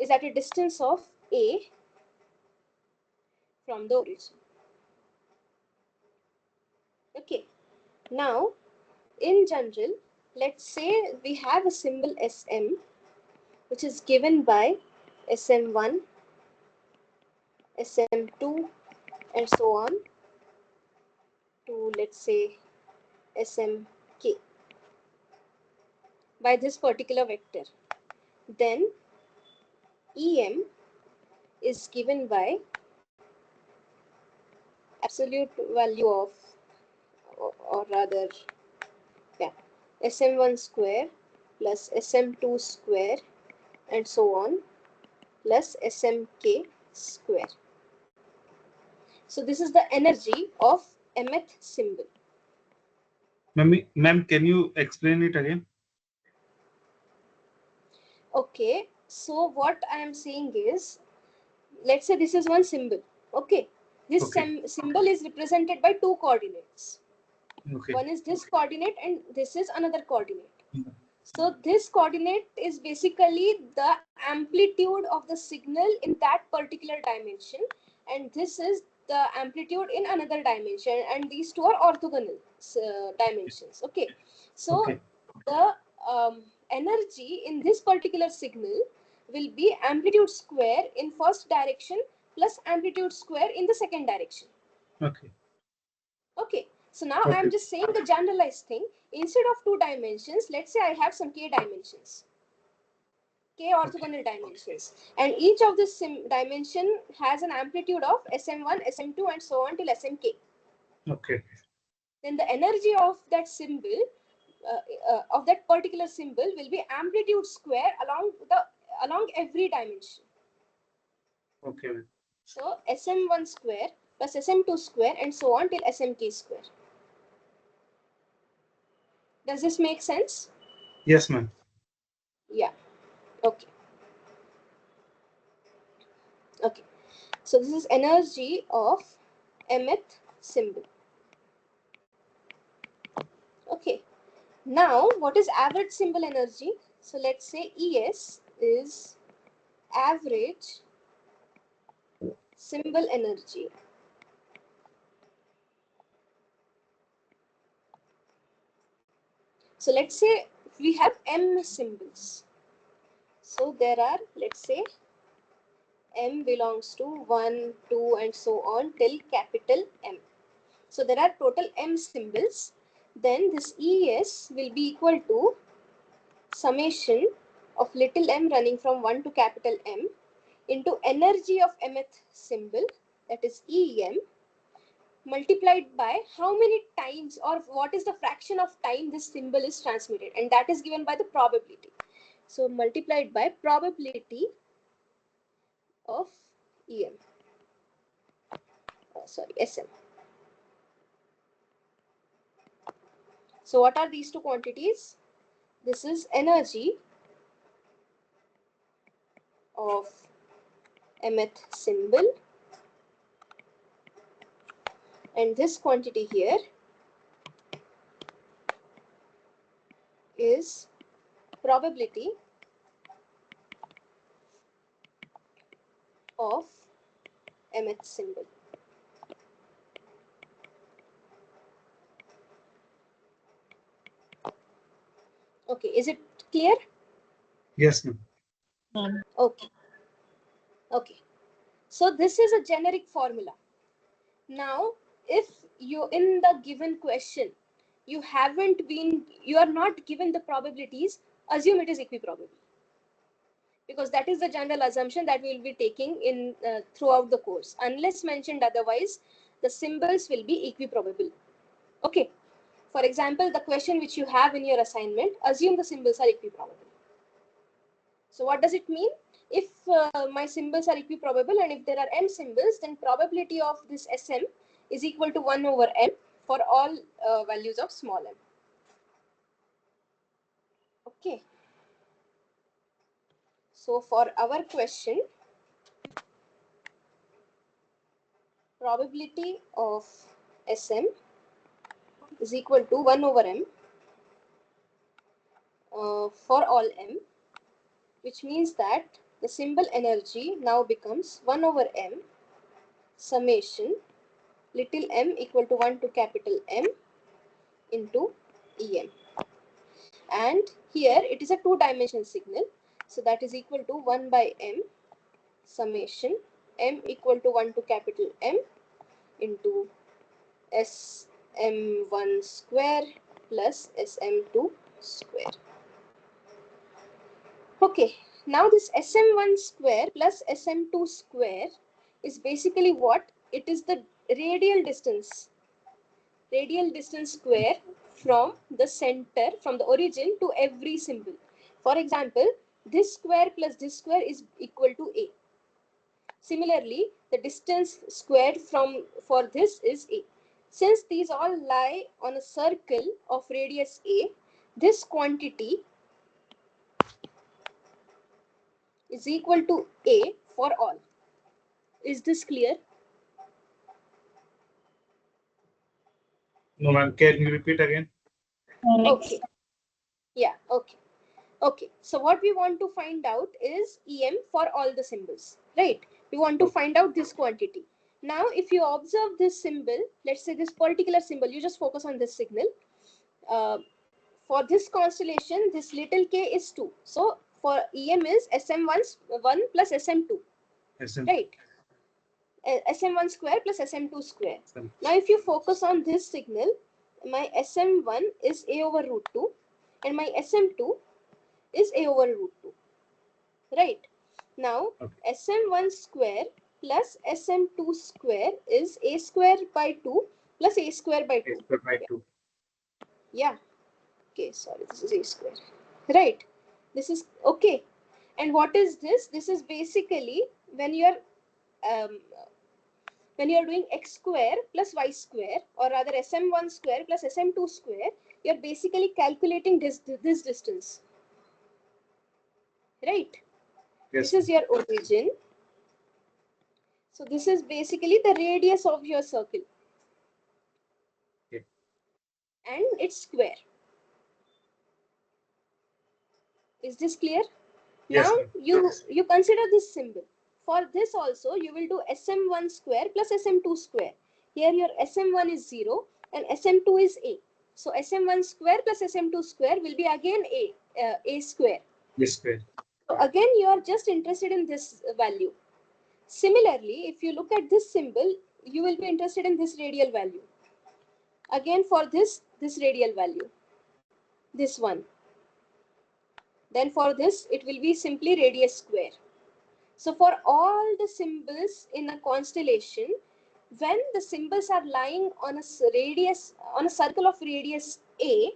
is at a distance of a from the origin. Okay. Now, in general, let's say we have a symbol Sm, which is given by Sm1, Sm2, and so on to, let's say, Smk by this particular vector. Then Em is given by absolute value of, or rather, yeah, Sm1 square plus Sm2 square and so on plus Smk square. So this is the energy of mth symbol. Ma'am, can you explain it again? Okay, so what I am saying is let's say this is one symbol. Okay, this Okay. symbol is represented by two coordinates. Okay. One is this coordinate and this is another coordinate. So this coordinate is basically the amplitude of the signal in that particular dimension, and this is the amplitude in another dimension, and these two are orthogonal dimensions. Okay, so Okay. the energy in this particular signal will be amplitude square in first direction plus amplitude square in the second direction. Okay. Okay, so now Okay. I'm just saying the generalized thing. Instead of two dimensions, let's say I have some k dimensions, k orthogonal dimensions, and each of this dimension has an amplitude of sm1, sm2, and so on till smk. Okay. Then the energy of that symbol, of that particular symbol, will be amplitude square along every dimension. Okay. So sm1 square plus sm2 square and so on till smk square. Does this make sense? Yes, ma'am. Yeah. Okay. Okay. So this is energy of mth symbol. Okay. Now, what is average symbol energy? So let's say ES is average symbol energy. So let's say we have M symbols. So there are, let's say, M belongs to 1, 2, and so on till capital M. So there are total M symbols. Then this ES will be equal to summation of little m running from 1 to capital M into energy of mth symbol, that is EM, multiplied by how many times or what is the fraction of time this symbol is transmitted, and that is given by the probability. So multiplied by probability of EM, sorry, SM. So what are these two quantities? This is energy of mth symbol, and this quantity here is probability of mth symbol. Okay, is it clear? Yes, ma'am. Okay. Okay. So this is a generic formula. Now, if you in the given question, you are not given the probabilities, assume it is equiprobable. Because that is the general assumption that we will be taking in throughout the course. Unless mentioned otherwise, the symbols will be equiprobable. Okay. For example, the question which you have in your assignment, assume the symbols are equiprobable. So what does it mean? If my symbols are equiprobable and if there are m symbols, then probability of this Sm is equal to 1 over m for all values of small m. Okay. So for our question, probability of Sm is equal to 1 over m for all m, which means that the symbol energy now becomes 1 over m summation little m equal to 1 to capital M into Em. And here it is a two-dimensional signal, so that is equal to 1 by m summation m equal to 1 to capital M into Sm1 square plus Sm2 square. Okay, now this Sm1 square plus Sm2 square is basically what? It is the radial distance square from the center, from the origin to every symbol. For example, this square plus this square is equal to A. Similarly, the distance squared for this is A. Since these all lie on a circle of radius A, this quantity is equal to A for all. Is this clear? No, ma'am. Can you repeat again? Okay. Yeah, okay. Okay, so what we want to find out is EM for all the symbols, right? We want to find out this quantity. Now, if you observe this symbol, let's say this particular symbol, you just focus on this signal. For this constellation, this little k is 2. So, for EM is SM1 plus SM2, SM. right? SM1 square plus SM2 square. Now, if you focus on this signal, my SM1 is A over root 2 and my SM2 is A over root 2, right? Now, Okay. SM1 square plus SM2 square is A square by 2 plus A square by 2. A square by 2. Yeah. Okay, sorry, this is A square. Right. This is okay. And what is this? This is basically when you're doing x square plus y square, or rather SM1 square plus SM2 square, you're basically calculating this distance. Right? Yes. This is your origin. So this is basically the radius of your circle. Okay. And it's square. Is this clear? Yes, Now ma'am. you consider this symbol. For this also you will do SM1 square plus SM2 square. Here your SM1 is 0 and SM2 is A. So SM1 square plus SM2 square will be again A square. A square. So again you are just interested in this value. Similarly, if you look at this symbol, you will be interested in this radial value. Again for this radial value, this one. Then for this, it will be simply radius square. So for all the symbols in a constellation, when the symbols are lying on a circle of radius A,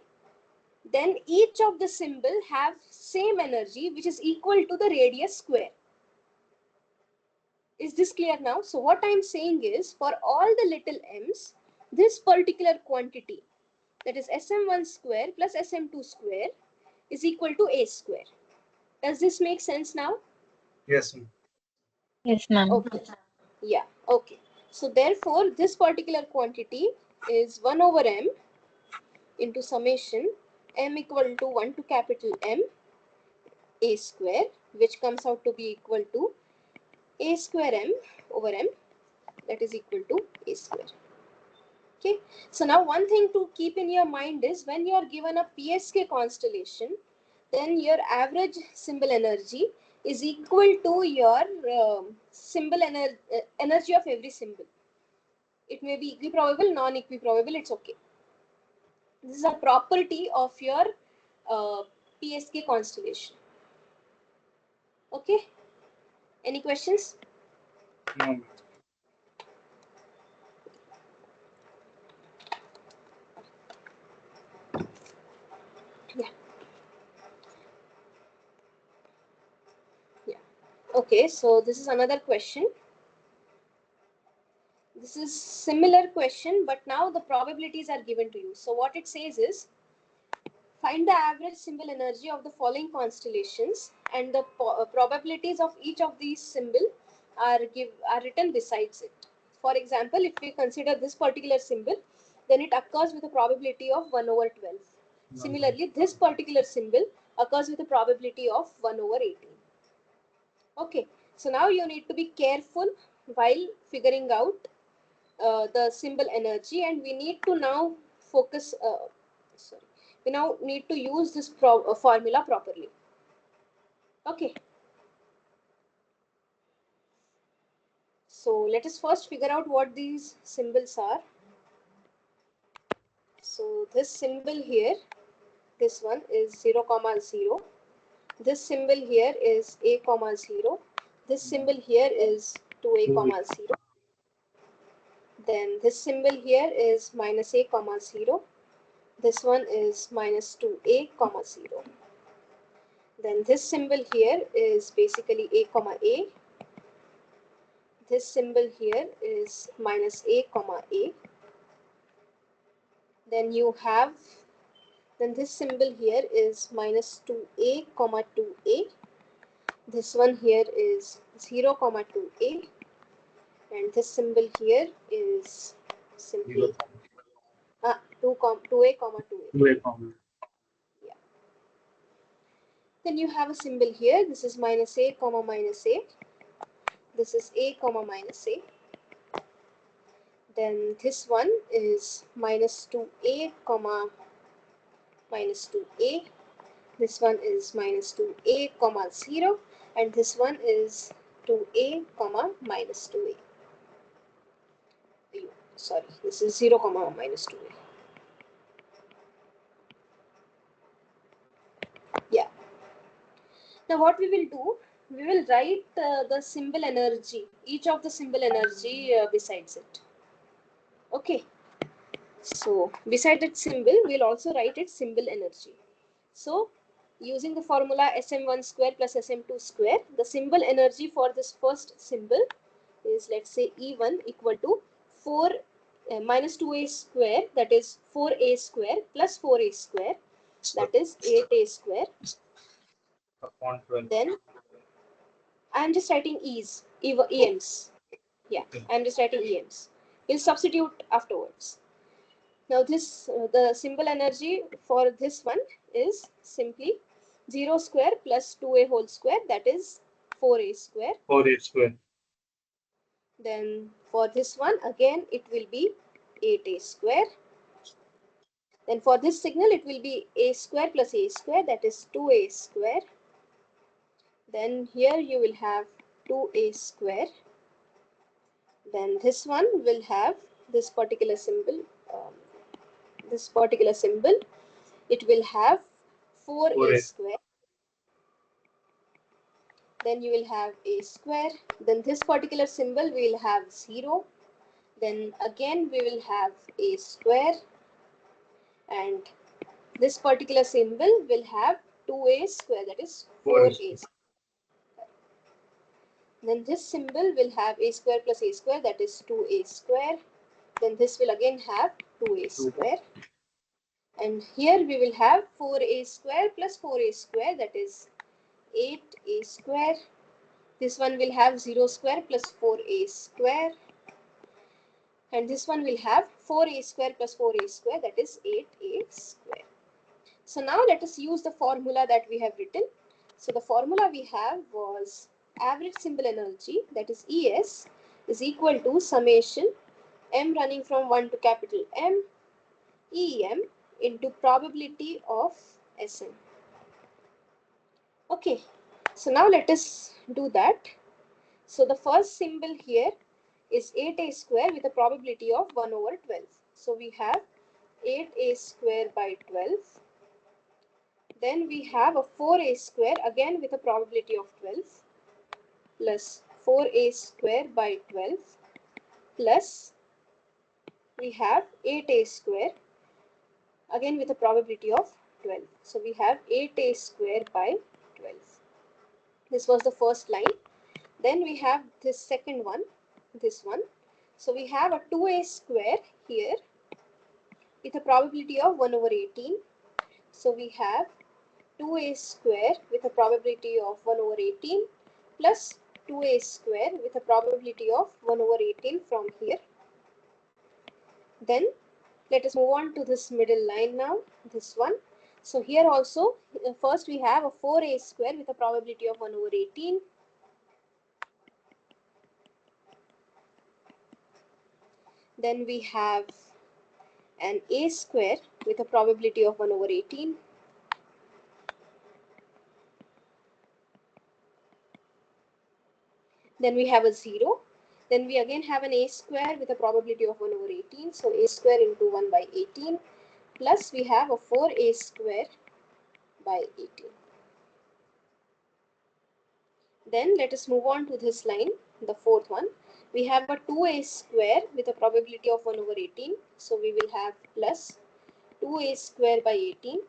then each of the symbol have same energy, which is equal to the radius square. Is this clear now? So what I'm saying is, for all the little m's, this particular quantity, that is SM1 square plus SM2 square, is equal to A square. Does this make sense now? Yes, ma'am. Yes, ma'am. Okay. Yeah, okay. So therefore, this particular quantity is 1 over m into summation m equal to 1 to capital M A square, which comes out to be equal to A square m over m, that is equal to A square. Okay. So now one thing to keep in your mind is, when you are given a PSK constellation, then your average symbol energy is equal to your symbol energy of every symbol. It may be equiprobable, non-equiprobable, it's okay. This is a property of your PSK constellation. Okay. Any questions? No, ma'am. Okay, so this is another question. This is similar question, but now the probabilities are given to you. So what it says is, find the average symbol energy of the following constellations, and the probabilities of each of these symbol are written besides it. For example, if we consider this particular symbol, then it occurs with a probability of 1 over 12. Similarly, this particular symbol occurs with a probability of 1 over 18. Okay, so now you need to be careful while figuring out the symbol energy, and we need to now focus, we now need to use this formula properly. Okay. So let us first figure out what these symbols are. So this symbol here, this one is 0, 0. This symbol here is A, 0. This symbol here is 2A, 0. Then this symbol here is minus A, 0. This one is minus 2A, 0. Then this symbol here is basically A, A. This symbol here is minus A, A. Then you have, then this symbol here is minus 2A, 2A. This one here is 0, 2A. And this symbol here is simply 2A, comma 2A. 2A comma. Then you have a symbol here. This is minus A, comma minus A. This is A, comma minus A. Then this one is minus 2A, comma minus 2A. This one is minus 2A, comma 0. And this one is 2A, comma minus 2A. Sorry, this is 0, comma minus 2A. Yeah. Now what we will do, we will write the symbol energy, each of the symbol energy besides it. Okay. So beside that symbol, we'll also write its symbol energy. So using the formula Sm1 square plus Sm2 square, the symbol energy for this first symbol is, let's say, E1 equal to 4 minus 2A square, that is 4A square plus 4A square, that is 8A square. Upon 12. Then I'm just writing EMs. Yeah, I'm just writing EMs. We'll substitute afterwards. Now this, the symbol energy for this one is simply 0 square plus 2A whole square, that is 4A square. 4A square. Then for this one, again, it will be 8A square. Then for this signal, it will be A square plus A square, that is 2A square. Then here you will have 2A square. Then this one will have this particular symbol. It will have 4A square. Then you will have A square. Then this particular symbol we will have 0. Then again we will have A square. And this particular symbol will have 2A square, that is 4A square. Then this symbol will have A square plus A square, that is 2A square. Then this will again have 2A square. And here we will have 4A square plus 4A square, that is 8A square. This one will have 0 square plus 4A square. And this one will have 4A square plus 4A square, that is 8A square. So now let us use the formula that we have written. So the formula we have was average symbol energy, that is ES, is equal to summation M running from 1 to capital M, EM into probability of Sn. Okay, so now let us do that. So the first symbol here is 8A square with a probability of 1 over 12. So we have 8A square by 12. Then we have a 4A square again with a probability of 12 plus 4A square by 12 plus we have 8A square again with a probability of 12. So we have 8A square by 12. This was the first line. Then we have this second one, this one. So we have a 2A square here with a probability of 1 over 18. So we have 2A square with a probability of 1 over 18 plus 2A square with a probability of 1 over 18 from here. Then let us move on to this middle line now, this one. So here also, first we have a 4A square with a probability of 1 over 18. Then we have an A square with a probability of 1 over 18. Then we have a 0. Then we again have an A square with a probability of 1 over 18. So A square into 1 by 18 plus we have a 4A square by 18. Then let us move on to this line, the fourth one. We have a 2A square with a probability of 1 over 18. So we will have plus 2A square by 18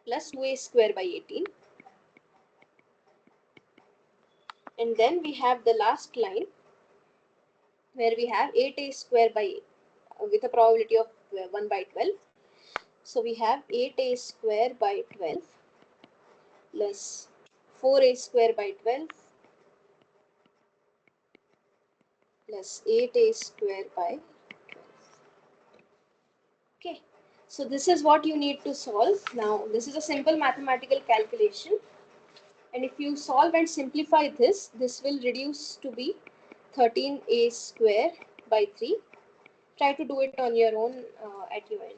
plus 2A square by 18. And then we have the last line where we have 8A square by with a probability of 1 by 12. So we have 8A square by 12 plus 4A square by 12 plus 8a square by 12. Okay, so this is what you need to solve. Now, this is a simple mathematical calculation. And if you solve and simplify this, this will reduce to be 13a square by 3. Try to do it on your own at your end.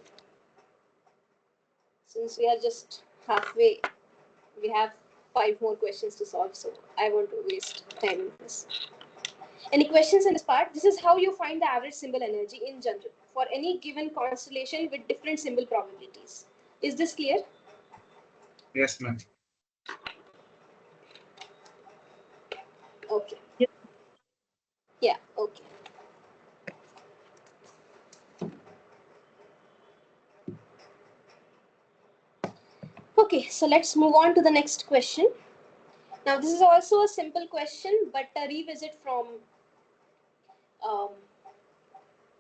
Since we are just halfway, we have 5 more questions to solve, so I want to waste time in this. Any questions in this part? This is how you find the average symbol energy in general for any given constellation with different symbol probabilities. Is this clear? Yes, ma'am. Okay. Yes. Yeah, okay. Okay, so let's move on to the next question. Now, this is also a simple question, but a revisit from um,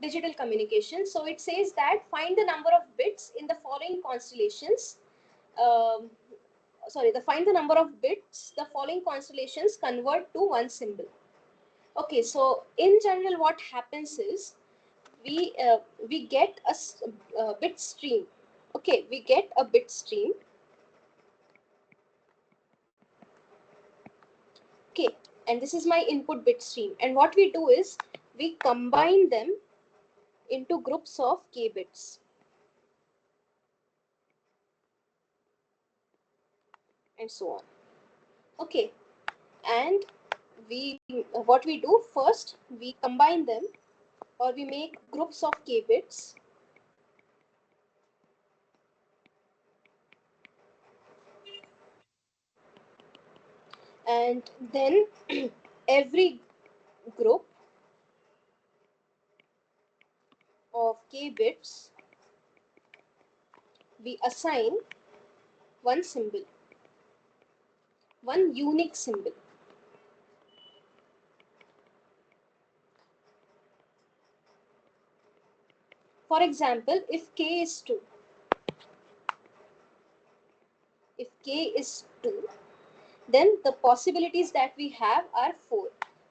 digital communication. So it says that find the number of bits in the following constellations. Um, find the number of bits the following constellations convert to one symbol. Okay, so in general, what happens is we get a bit stream. Okay, we get a bit stream. Okay, and this is my input bit stream. And what we do is we combine them into groups of k bits. And so on. Okay, and what we do first, we combine them or we make groups of k bits. And then every group of k bits, we assign one symbol, one unique symbol. For example, if k is 2, then the possibilities that we have are 4.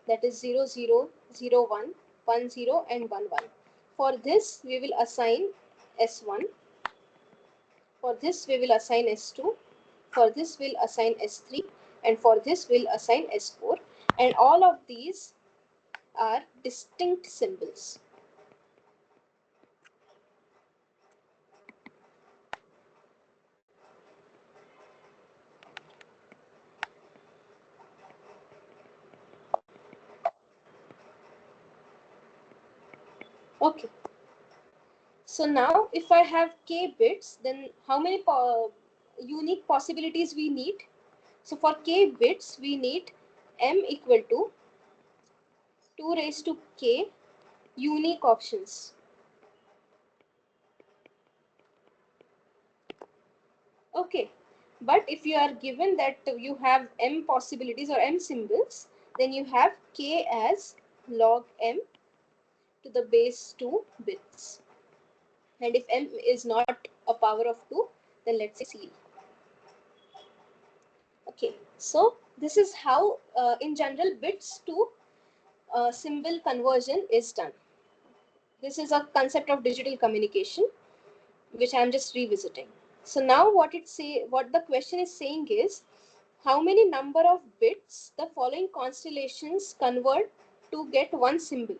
That is 0, 0, 0, 1, 1, 0, and 1, 1. For this, we will assign S1. For this, we will assign S2. For this, we'll assign S3. And for this, we'll assign S4. And all of these are distinct symbols. Okay. So now if I have k bits, then how many unique possibilities we need? So for k bits, we need m equal to 2 raised to k unique options. Okay. But if you are given that you have m possibilities or m symbols, then you have k as log m to the base 2 bits. And if m is not a power of 2, then let's say c. Okay, so this is how in general bits to symbol conversion is done. This is a concept of digital communication, which I'm just revisiting. So now what the question is saying is, how many number of bits the following constellations convert to get one symbol?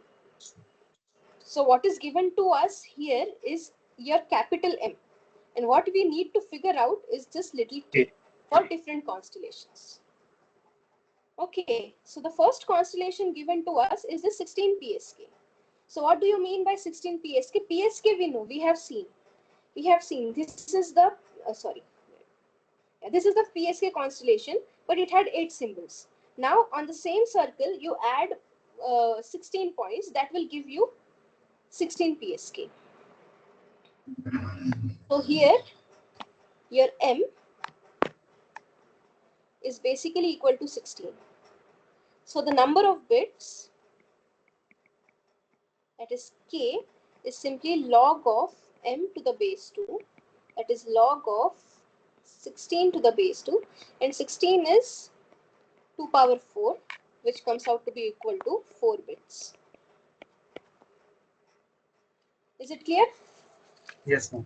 So what is given to us here is your capital M. And what we need to figure out is this little k for different constellations. Okay, so the first constellation given to us is the 16 PSK. So what do you mean by 16 PSK? PSK we know, we have seen. This is the, this is the PSK constellation, but it had 8 symbols. Now on the same circle, you add 16 points, that will give you 16 PSK. So here, your M is basically equal to 16. So the number of bits, that is k, is simply log of m to the base 2. That is log of 16 to the base 2. And 16 is 2 power 4, which comes out to be equal to 4 bits. Is it clear? Yes, ma'am.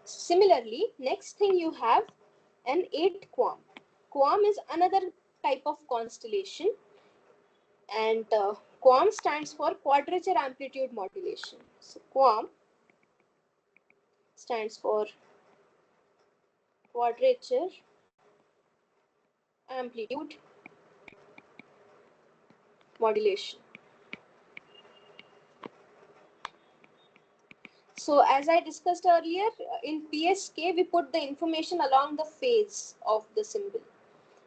Similarly, next thing you have an 8 QAM. QAM is another type of constellation, and QAM stands for quadrature amplitude modulation. So QAM stands for quadrature amplitude modulation. So as I discussed earlier, in PSK we put the information along the phase of the symbol.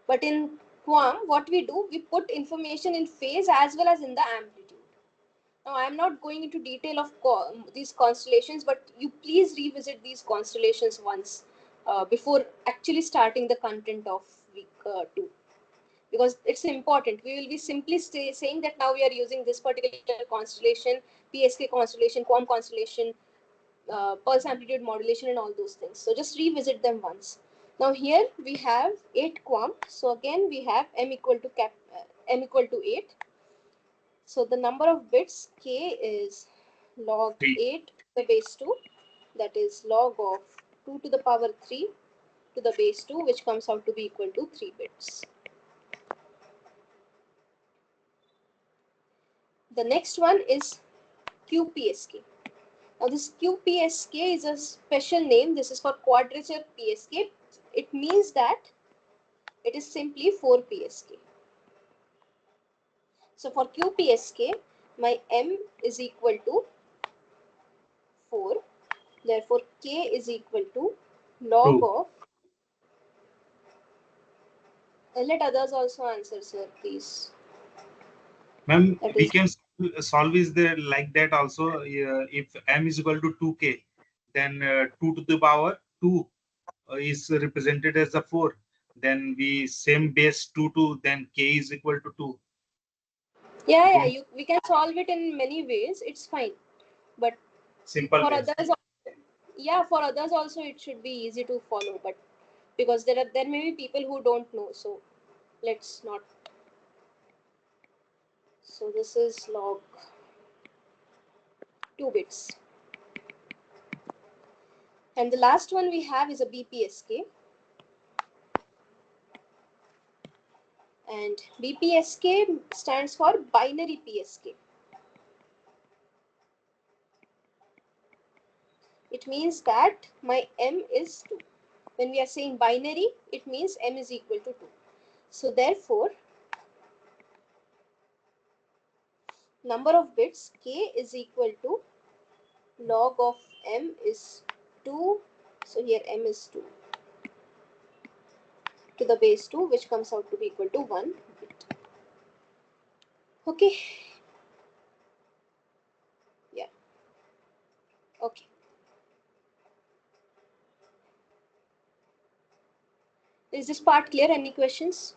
But in QAM, what we do, we put information in phase as well as in the amplitude. Now, I am not going into detail of these constellations, but you please revisit these constellations once before actually starting the content of week 2. Because it's important. We will be simply saying that now we are using this particular constellation, PSK constellation, QAM constellation, pulse amplitude modulation, and all those things. So just revisit them once. Now here we have 8 QAM. So again we have m equal to 8. So the number of bits k is log 8 to the base 2. That is log of 2 to the power 3 to the base 2, which comes out to be equal to 3 bits. The next one is QPSK. Now this QPSK is a special name. This is for quadrature PSK. It means that it is simply 4 PSK. So for QPSK, my m is equal to 4. Therefore, k is equal to log 2. of. Let others also answer, sir, please. Ma'am, That we is, can solve is there like that also. If m is equal to 2k, then 2 to the power 2 is represented as a 4. Then we same base 2 to then k is equal to 2. yeah, we can solve it in many ways. It's fine, but Simple for ways. others, for others also it should be easy to follow. But because there may be people who don't know, so let's not. So this is log 2 bits. And the last one we have is a BPSK. And BPSK stands for binary PSK. It means that my m is 2. When we are saying binary, it means m is equal to 2. So therefore, number of bits k is equal to log of m is 2. So here m is 2 to the base 2, which comes out to be equal to 1 bit. Okay. Yeah. Okay. Is this part clear? Any questions?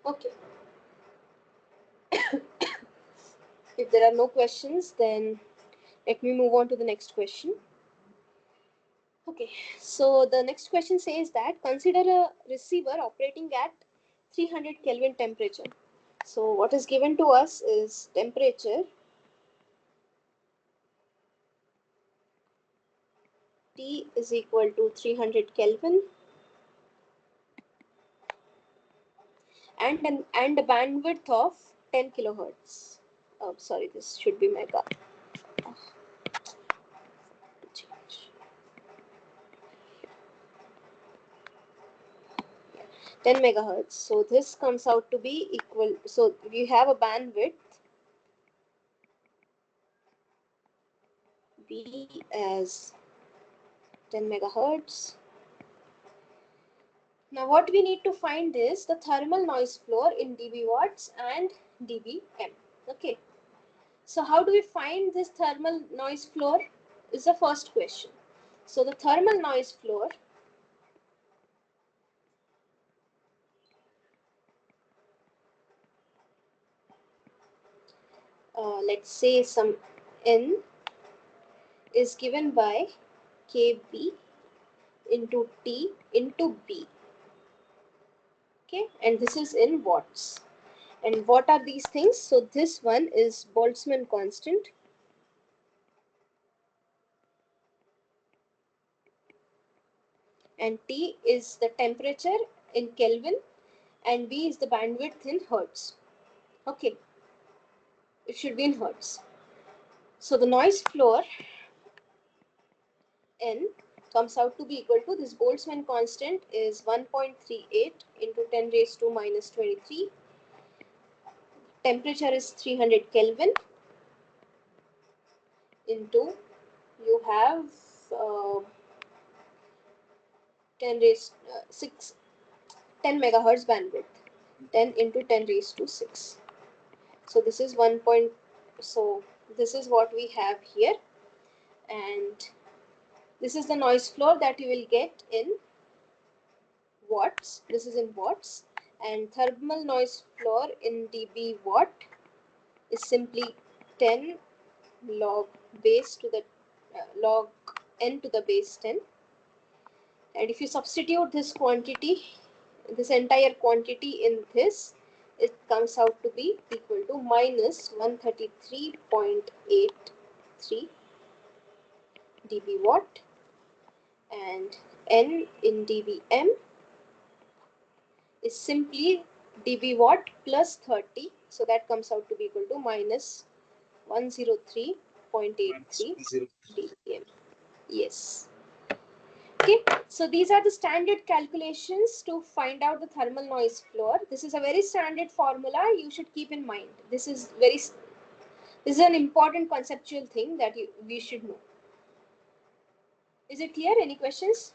Okay. If there are no questions, then let me move on to the next question. Okay, so the next question says that consider a receiver operating at 300 Kelvin temperature. So what is given to us is temperature T is equal to 300 Kelvin and a bandwidth of 10 kilohertz. Oh, sorry, this should be mega. 10 megahertz. So this comes out to be equal. So we have a bandwidth B as 10 megahertz. Now what we need to find is the thermal noise floor in dB watts and dBm. Okay. So how do we find this thermal noise floor is the first question. So the thermal noise floor let's say some n is given by kb into t into b. Okay, and this is in watts. And what are these things? So this one is Boltzmann constant. And T is the temperature in Kelvin, and B is the bandwidth in Hertz. Okay, it should be in Hertz. So the noise floor N comes out to be equal to this Boltzmann constant is 1.38 into 10 raised to minus 23. Temperature is 300 Kelvin into you have 10 raised 6 10 megahertz bandwidth, 10 into 10 raised to 6. So this is 1 point, so this is what we have here, and this is the noise floor that you will get in watts. This is in watts, and thermal noise floor in dB watt is simply 10 log base to the log n to the base 10. And if you substitute this quantity, this entire quantity in this, it comes out to be equal to minus 133.83 dB watt, and N in dBm is simply dB watt plus 30, so that comes out to be equal to minus 103.83 dBm. Yes. Okay, so these are the standard calculations to find out the thermal noise floor. This is a very standard formula you should keep in mind. This is an important conceptual thing that we should know. Is it clear? Any questions?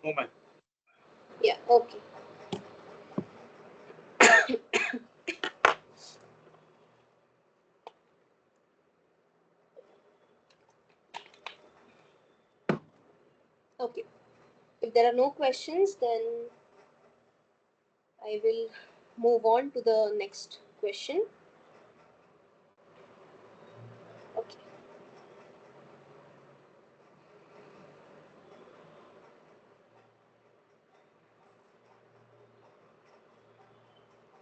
No, ma'am. Yeah, okay. Okay. If there are no questions, then I will move on to the next question. Okay.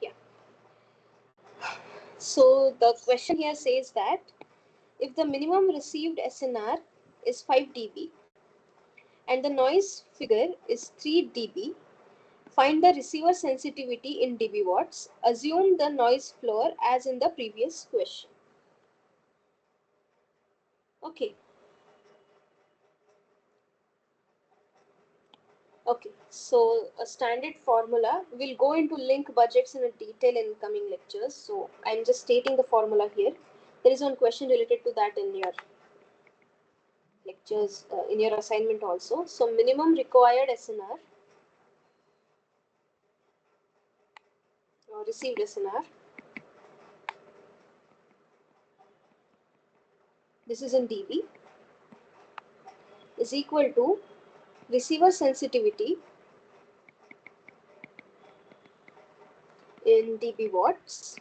Yeah. So the question here says that if the minimum received SNR is 5 dB and the noise figure is 3 dB, find the receiver sensitivity in dB watts. Assume the noise floor as in the previous question. Okay. Okay, so a standard formula. We'll go into link budgets in a detail in coming lectures. So I'm just stating the formula here. There is one question related to that in your lectures, in your assignment also. So minimum required SNR or received SNR. This is in dB is equal to receiver sensitivity in dB watts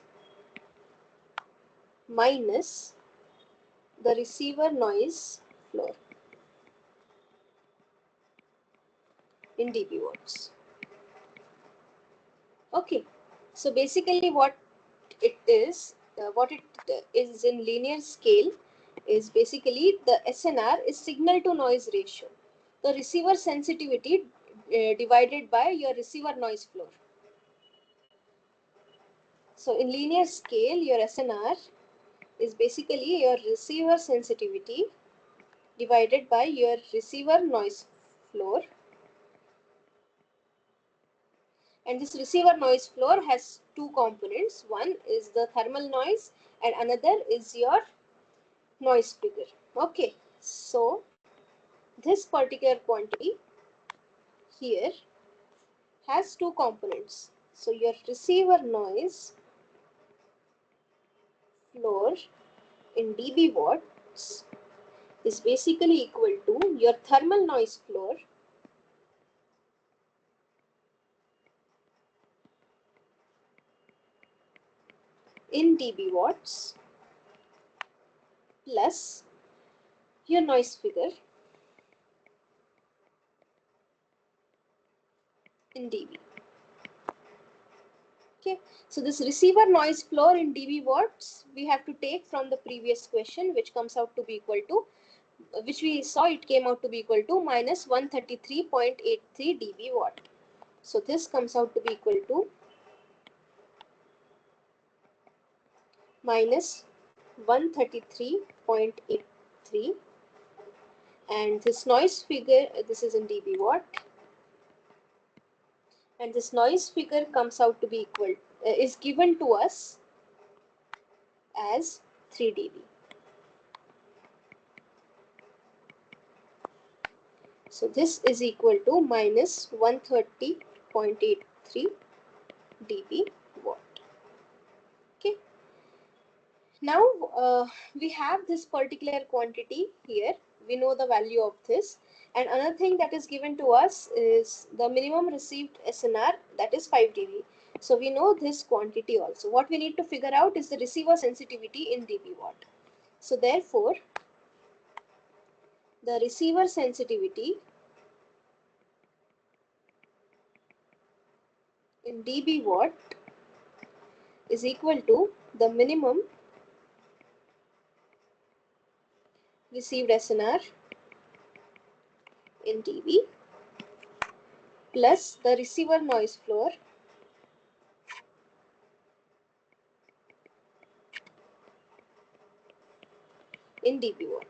minus the receiver noise floor in dB watts. Okay, so basically what it is in linear scale is basically the SNR is signal to noise ratio, the receiver sensitivity divided by your receiver noise floor. So in linear scale, your SNR is basically your receiver sensitivity divided by your receiver noise floor. And this receiver noise floor has two components. One is the thermal noise and another is your noise figure. Okay, so this particular quantity here has two components. So your receiver noise floor in dB watts is basically equal to your thermal noise floor in dB watts plus your noise figure in dB. Okay, so this receiver noise floor in dB watts we have to take from the previous question, which comes out to be equal to, which we saw it came out to be equal to minus 133.83 dB watt. So this comes out to be equal to minus 133.83, and this noise figure, this is in dB watt, and this noise figure comes out to be equal, is given to us as 3 dB. So this is equal to minus 130.83 dB watt. Okay. Now we have this particular quantity here. We know the value of this. And another thing that is given to us is the minimum received SNR, that is 5 dB. So we know this quantity also. What we need to figure out is the receiver sensitivity in dB watt. So therefore, the receiver sensitivity in dB watt is equal to the minimum received SNR in dB plus the receiver noise floor in dB watt.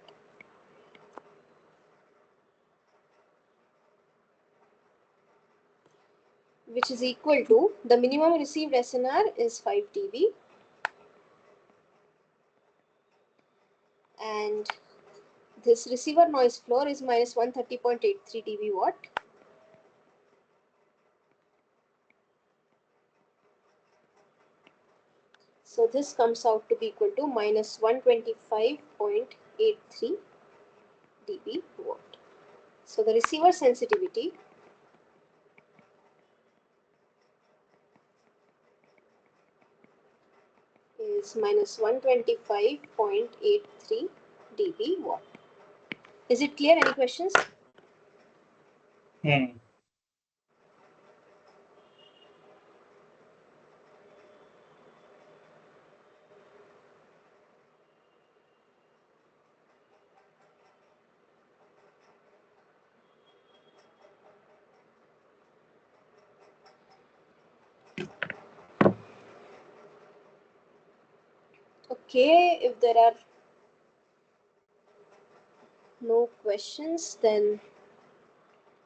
Which is equal to the minimum received SNR is 5 dB and this receiver noise floor is minus 130.83 dB watt. So this comes out to be equal to minus 125.83 dB watt. So the receiver sensitivity is minus 125.83 dB watt. Is it clear? Any questions? Okay, if there are no questions, then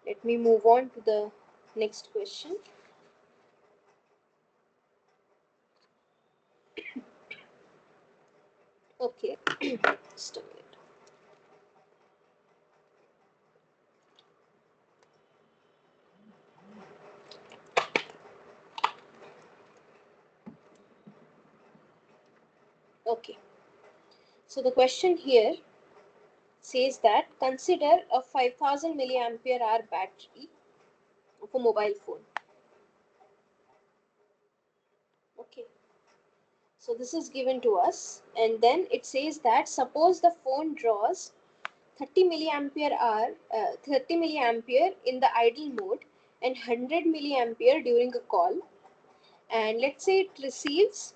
let me move on to the next question. Okay, just a minute. Okay, so the question here says that consider a 5000 milliampere hour battery of a mobile phone. Okay, so this is given to us, and then it says that suppose the phone draws 30 milliampere hour, 30 milliampere in the idle mode and 100 milliampere during a call, and let's say it receives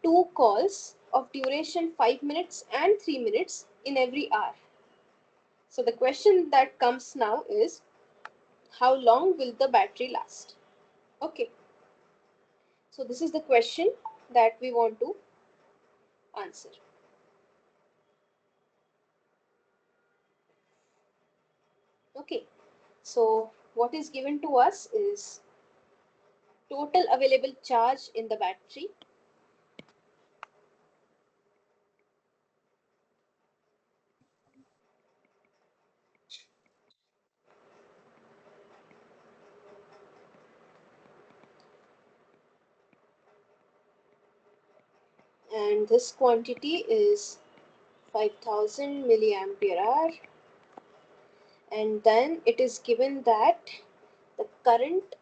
2 calls of duration 5 minutes and 3 minutes in every hour. So the question that comes now is, how long will the battery last? Okay, so this is the question that we want to answer. Okay, so what is given to us is total available charge in the battery, and this quantity is 5000 milliampere hour, and then it is given that the current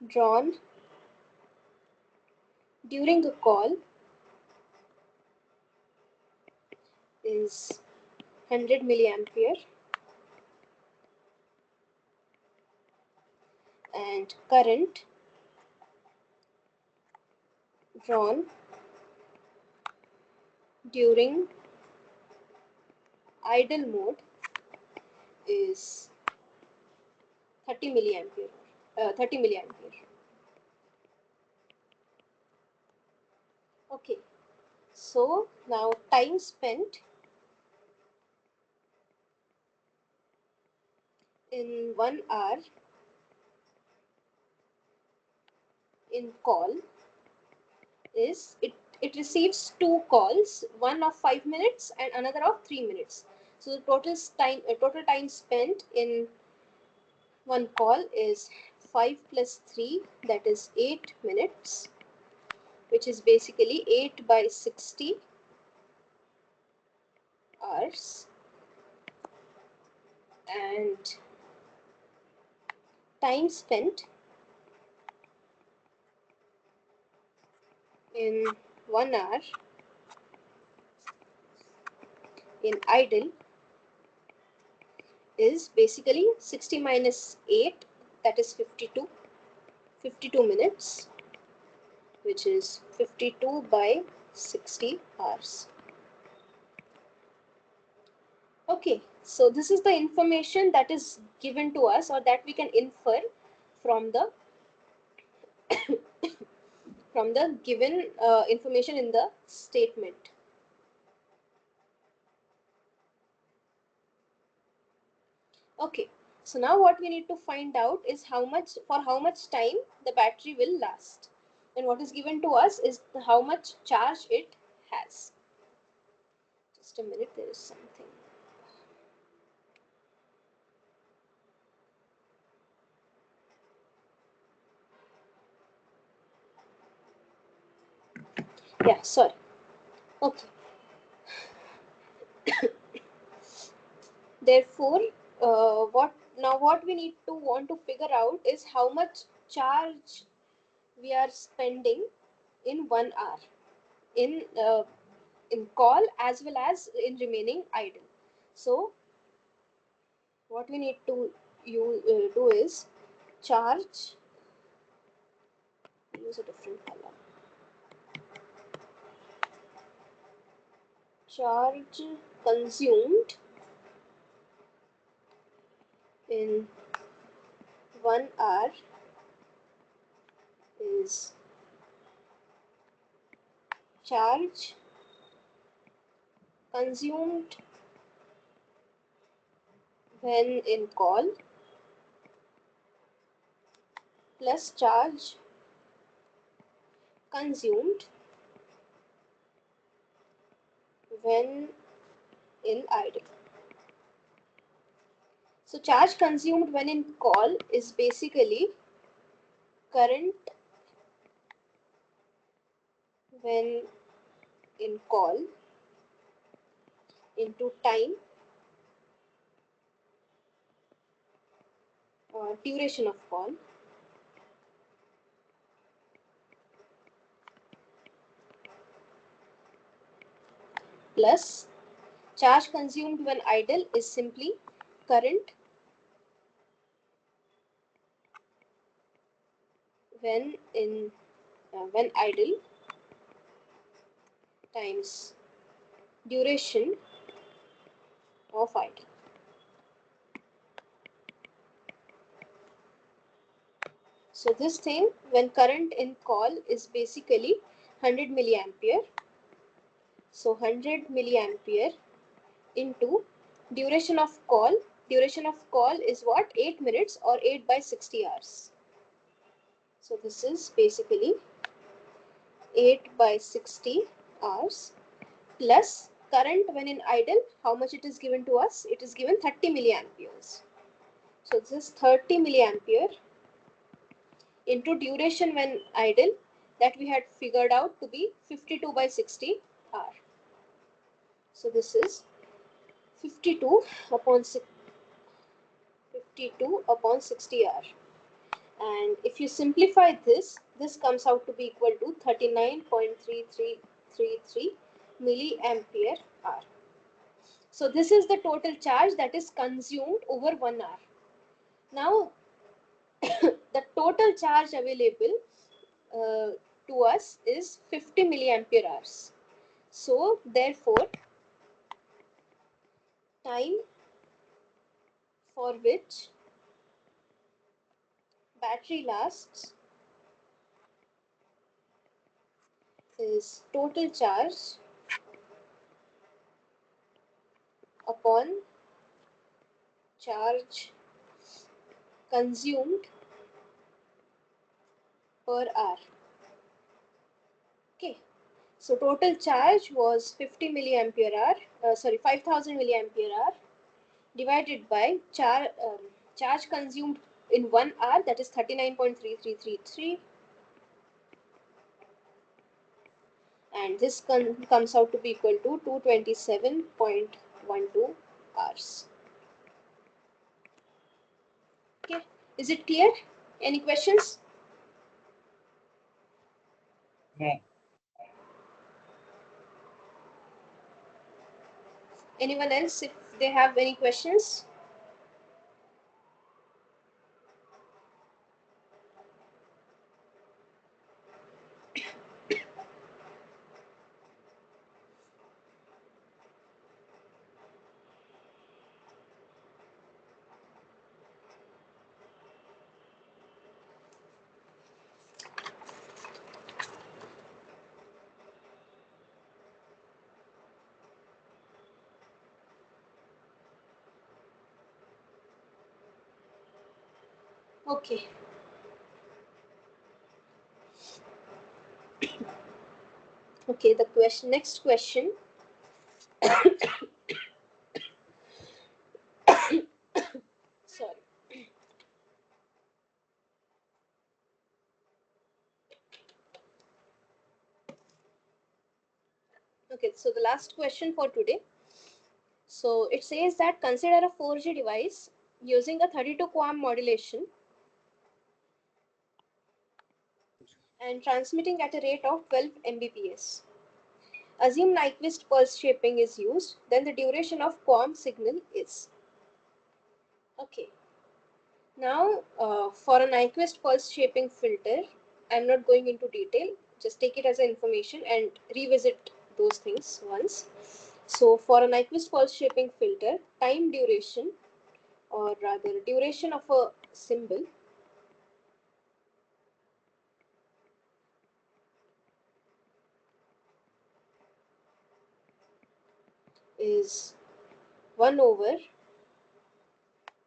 drawn during a call is 100 milliampere, and current drawn during idle mode is 30 milliampere. 30 milliampere. Okay, so now time spent in 1 hour in call is it receives two calls, one of 5 minutes and another of 3 minutes. So the total time spent in one call is 5 plus 3, that is 8 minutes, which is basically 8 by 60 hours, and time spent in 1 hour in idle is basically 60 minus 8, that is 52 minutes, which is 52 by 60 hours. Okay, so this is the information that is given to us, or that we can infer from the from the given information in the statement. Okay, so now what we need to find out is how much time the battery will last, and what is given to us is how much charge it has. Just a minute, there is something. Yeah, sorry. Okay. Therefore, what we need to want to figure out is how much charge we are spending in 1 hour in call as well as in remaining idle. So what we need to do is charge. Use a different color. Charge consumed in 1 hour is charge consumed when in call plus charge consumed when in idle. So charge consumed when in call is basically current when in call into time or duration of call plus charge consumed when idle is simply current when idle times duration of idle. So this thing, when current in call is basically 100 milliampere. So 100 milliampere into duration of call. Duration of call is what? 8 minutes or 8 by 60 hours. So this is basically 8 by 60 hours plus current when in idle. How much it is given to us? It is given 30 milliamperes. So this is 30 milliampere into duration when idle that we had figured out to be 52 by 60 R. So this is 52 upon 60 R. And if you simplify this, this comes out to be equal to 39.3333 milliampere hour. So this is the total charge that is consumed over 1 hour. Now, the total charge available to us is 50 milliampere hours. So therefore, time for which battery lasts is total charge upon charge consumed per hour. Okay, so total charge was 50 milliampere hour, 5000 milliampere hour divided by charge consumed in 1 hour, that is 39.3333, and this comes out to be equal to 227.12 hours. Okay, is it clear? Any questions? No. Anyone else, if they have any questions? Okay. Okay, the next question. Sorry. Okay, so the last question for today. So it says that consider a 4G device using a 32 QAM modulation and transmitting at a rate of 12 Mbps. Assume Nyquist pulse shaping is used, then the duration of QAM signal is. Okay. Now, for a Nyquist pulse shaping filter, I'm not going into detail, just take it as an information and revisit those things once. So for a Nyquist pulse shaping filter, time duration, or rather duration of a symbol, is 1 over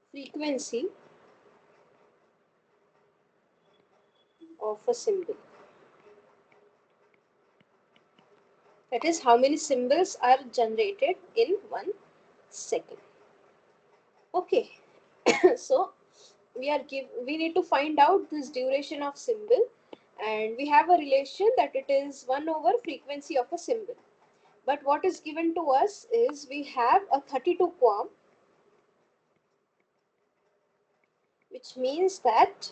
frequency of a symbol. That is how many symbols are generated in 1 second. Okay, so we need to find out this duration of symbol, and we have a relation that it is 1 over frequency of a symbol. But what is given to us is we have a 32 QAM, which means that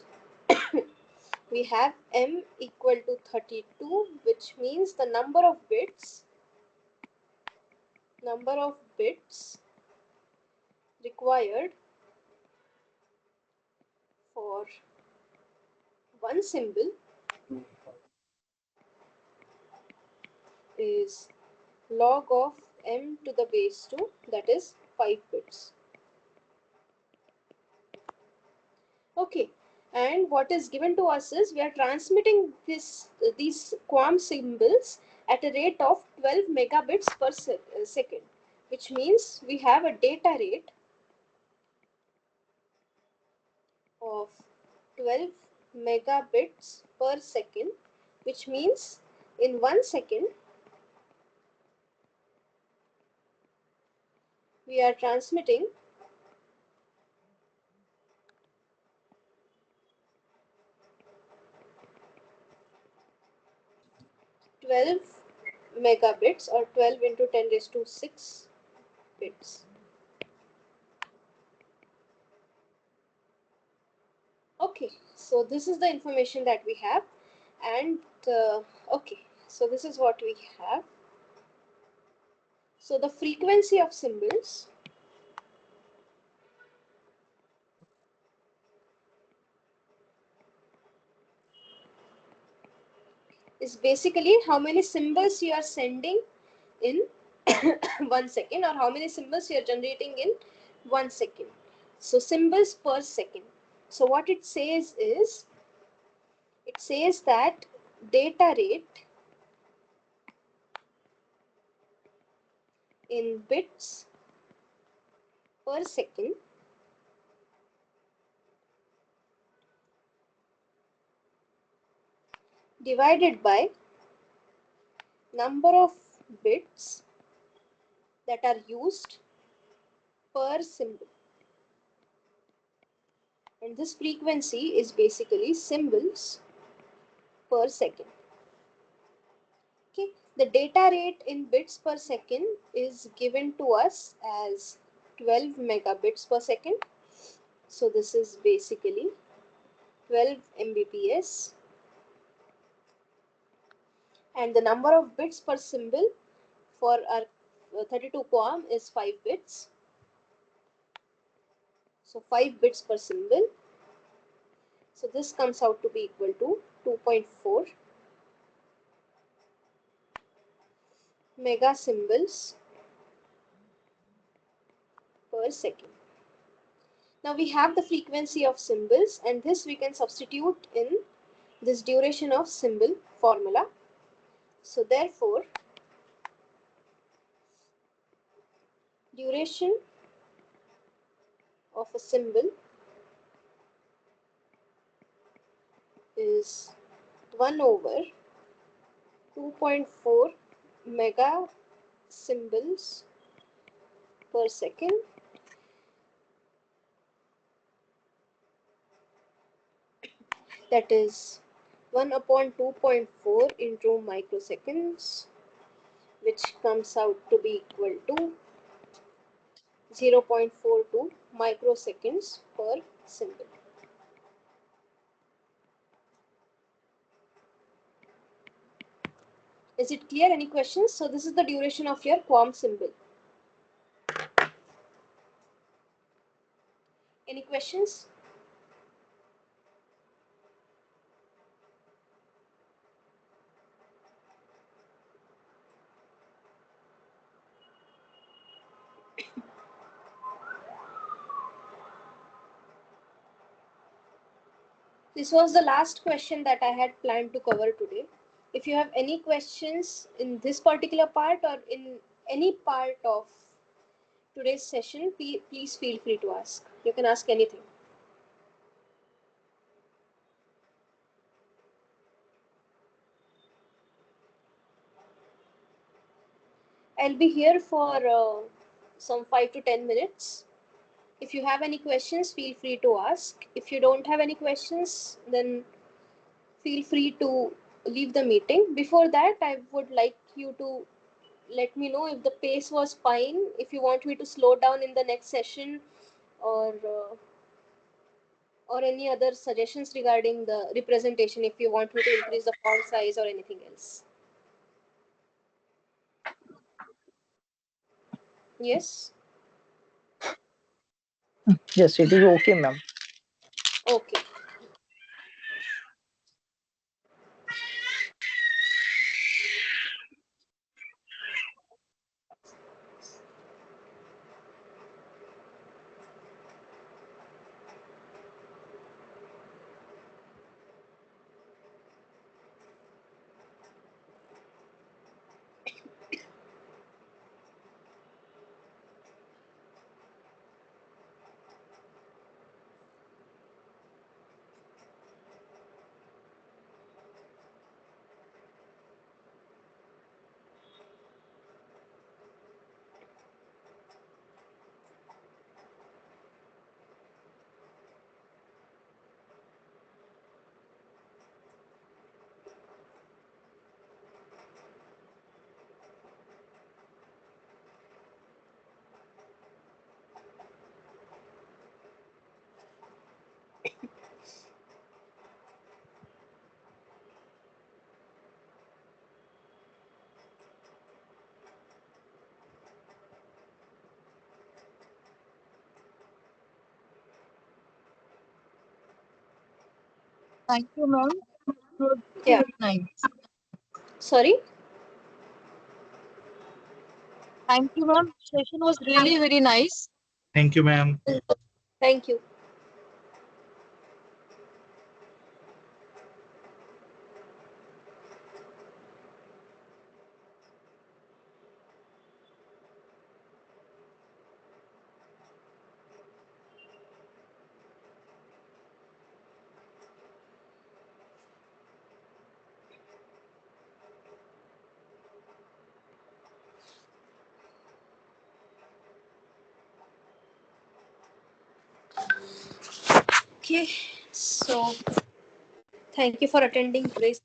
we have m equal to 32, which means the number of bits required for one symbol is log of m to the base 2, that is 5 bits. Okay, and what is given to us is we are transmitting these QAM symbols at a rate of 12 megabits per second, which means we have a data rate of 12 megabits per second, which means in 1 second we are transmitting 12 12 megabits or 12 into 10 raised to 6 bits. Okay, so this is the information that we have, and okay, so this is what we have. So the frequency of symbols is basically how many symbols you are sending in 1 second, or how many symbols you are generating in 1 second. So symbols per second. So what it says is, it says that data rate in bits per second divided by number of bits that are used per symbol. And this frequency is basically symbols per second. Okay, the data rate in bits per second is given to us as 12 megabits per second. So this is basically 12 Mbps, and the number of bits per symbol for our 32 QAM is 5 bits. So 5 bits per symbol. So this comes out to be equal to 2.4 mega symbols per second. Now we have the frequency of symbols, and this we can substitute in this duration of symbol formula. So therefore, duration of a symbol is 1 over 2.4 mega symbols per second. That is 1 upon 2.4 into microseconds, which comes out to be equal to 0.42 microseconds per symbol. Is it clear? Any questions? So this is the duration of your QAM symbol. Any questions? This was the last question that I had planned to cover today. If you have any questions in this particular part or in any part of today's session, please feel free to ask. You can ask anything. I'll be here for some 5 to 10 minutes. If you have any questions, feel free to ask. If you don't have any questions, then feel free to leave the meeting. Before that, I would like you to let me know if the pace was fine, if you want me to slow down in the next session, or any other suggestions regarding the representation, if you want me to increase the font size or anything else. Yes? Yes, it is okay, ma'am. Okay. Thank you, ma'am. It was Yeah. very nice. Sorry. Thank you, ma'am. Session was really very nice. Thank you, ma'am. Thank you. Okay, so thank you for attending today's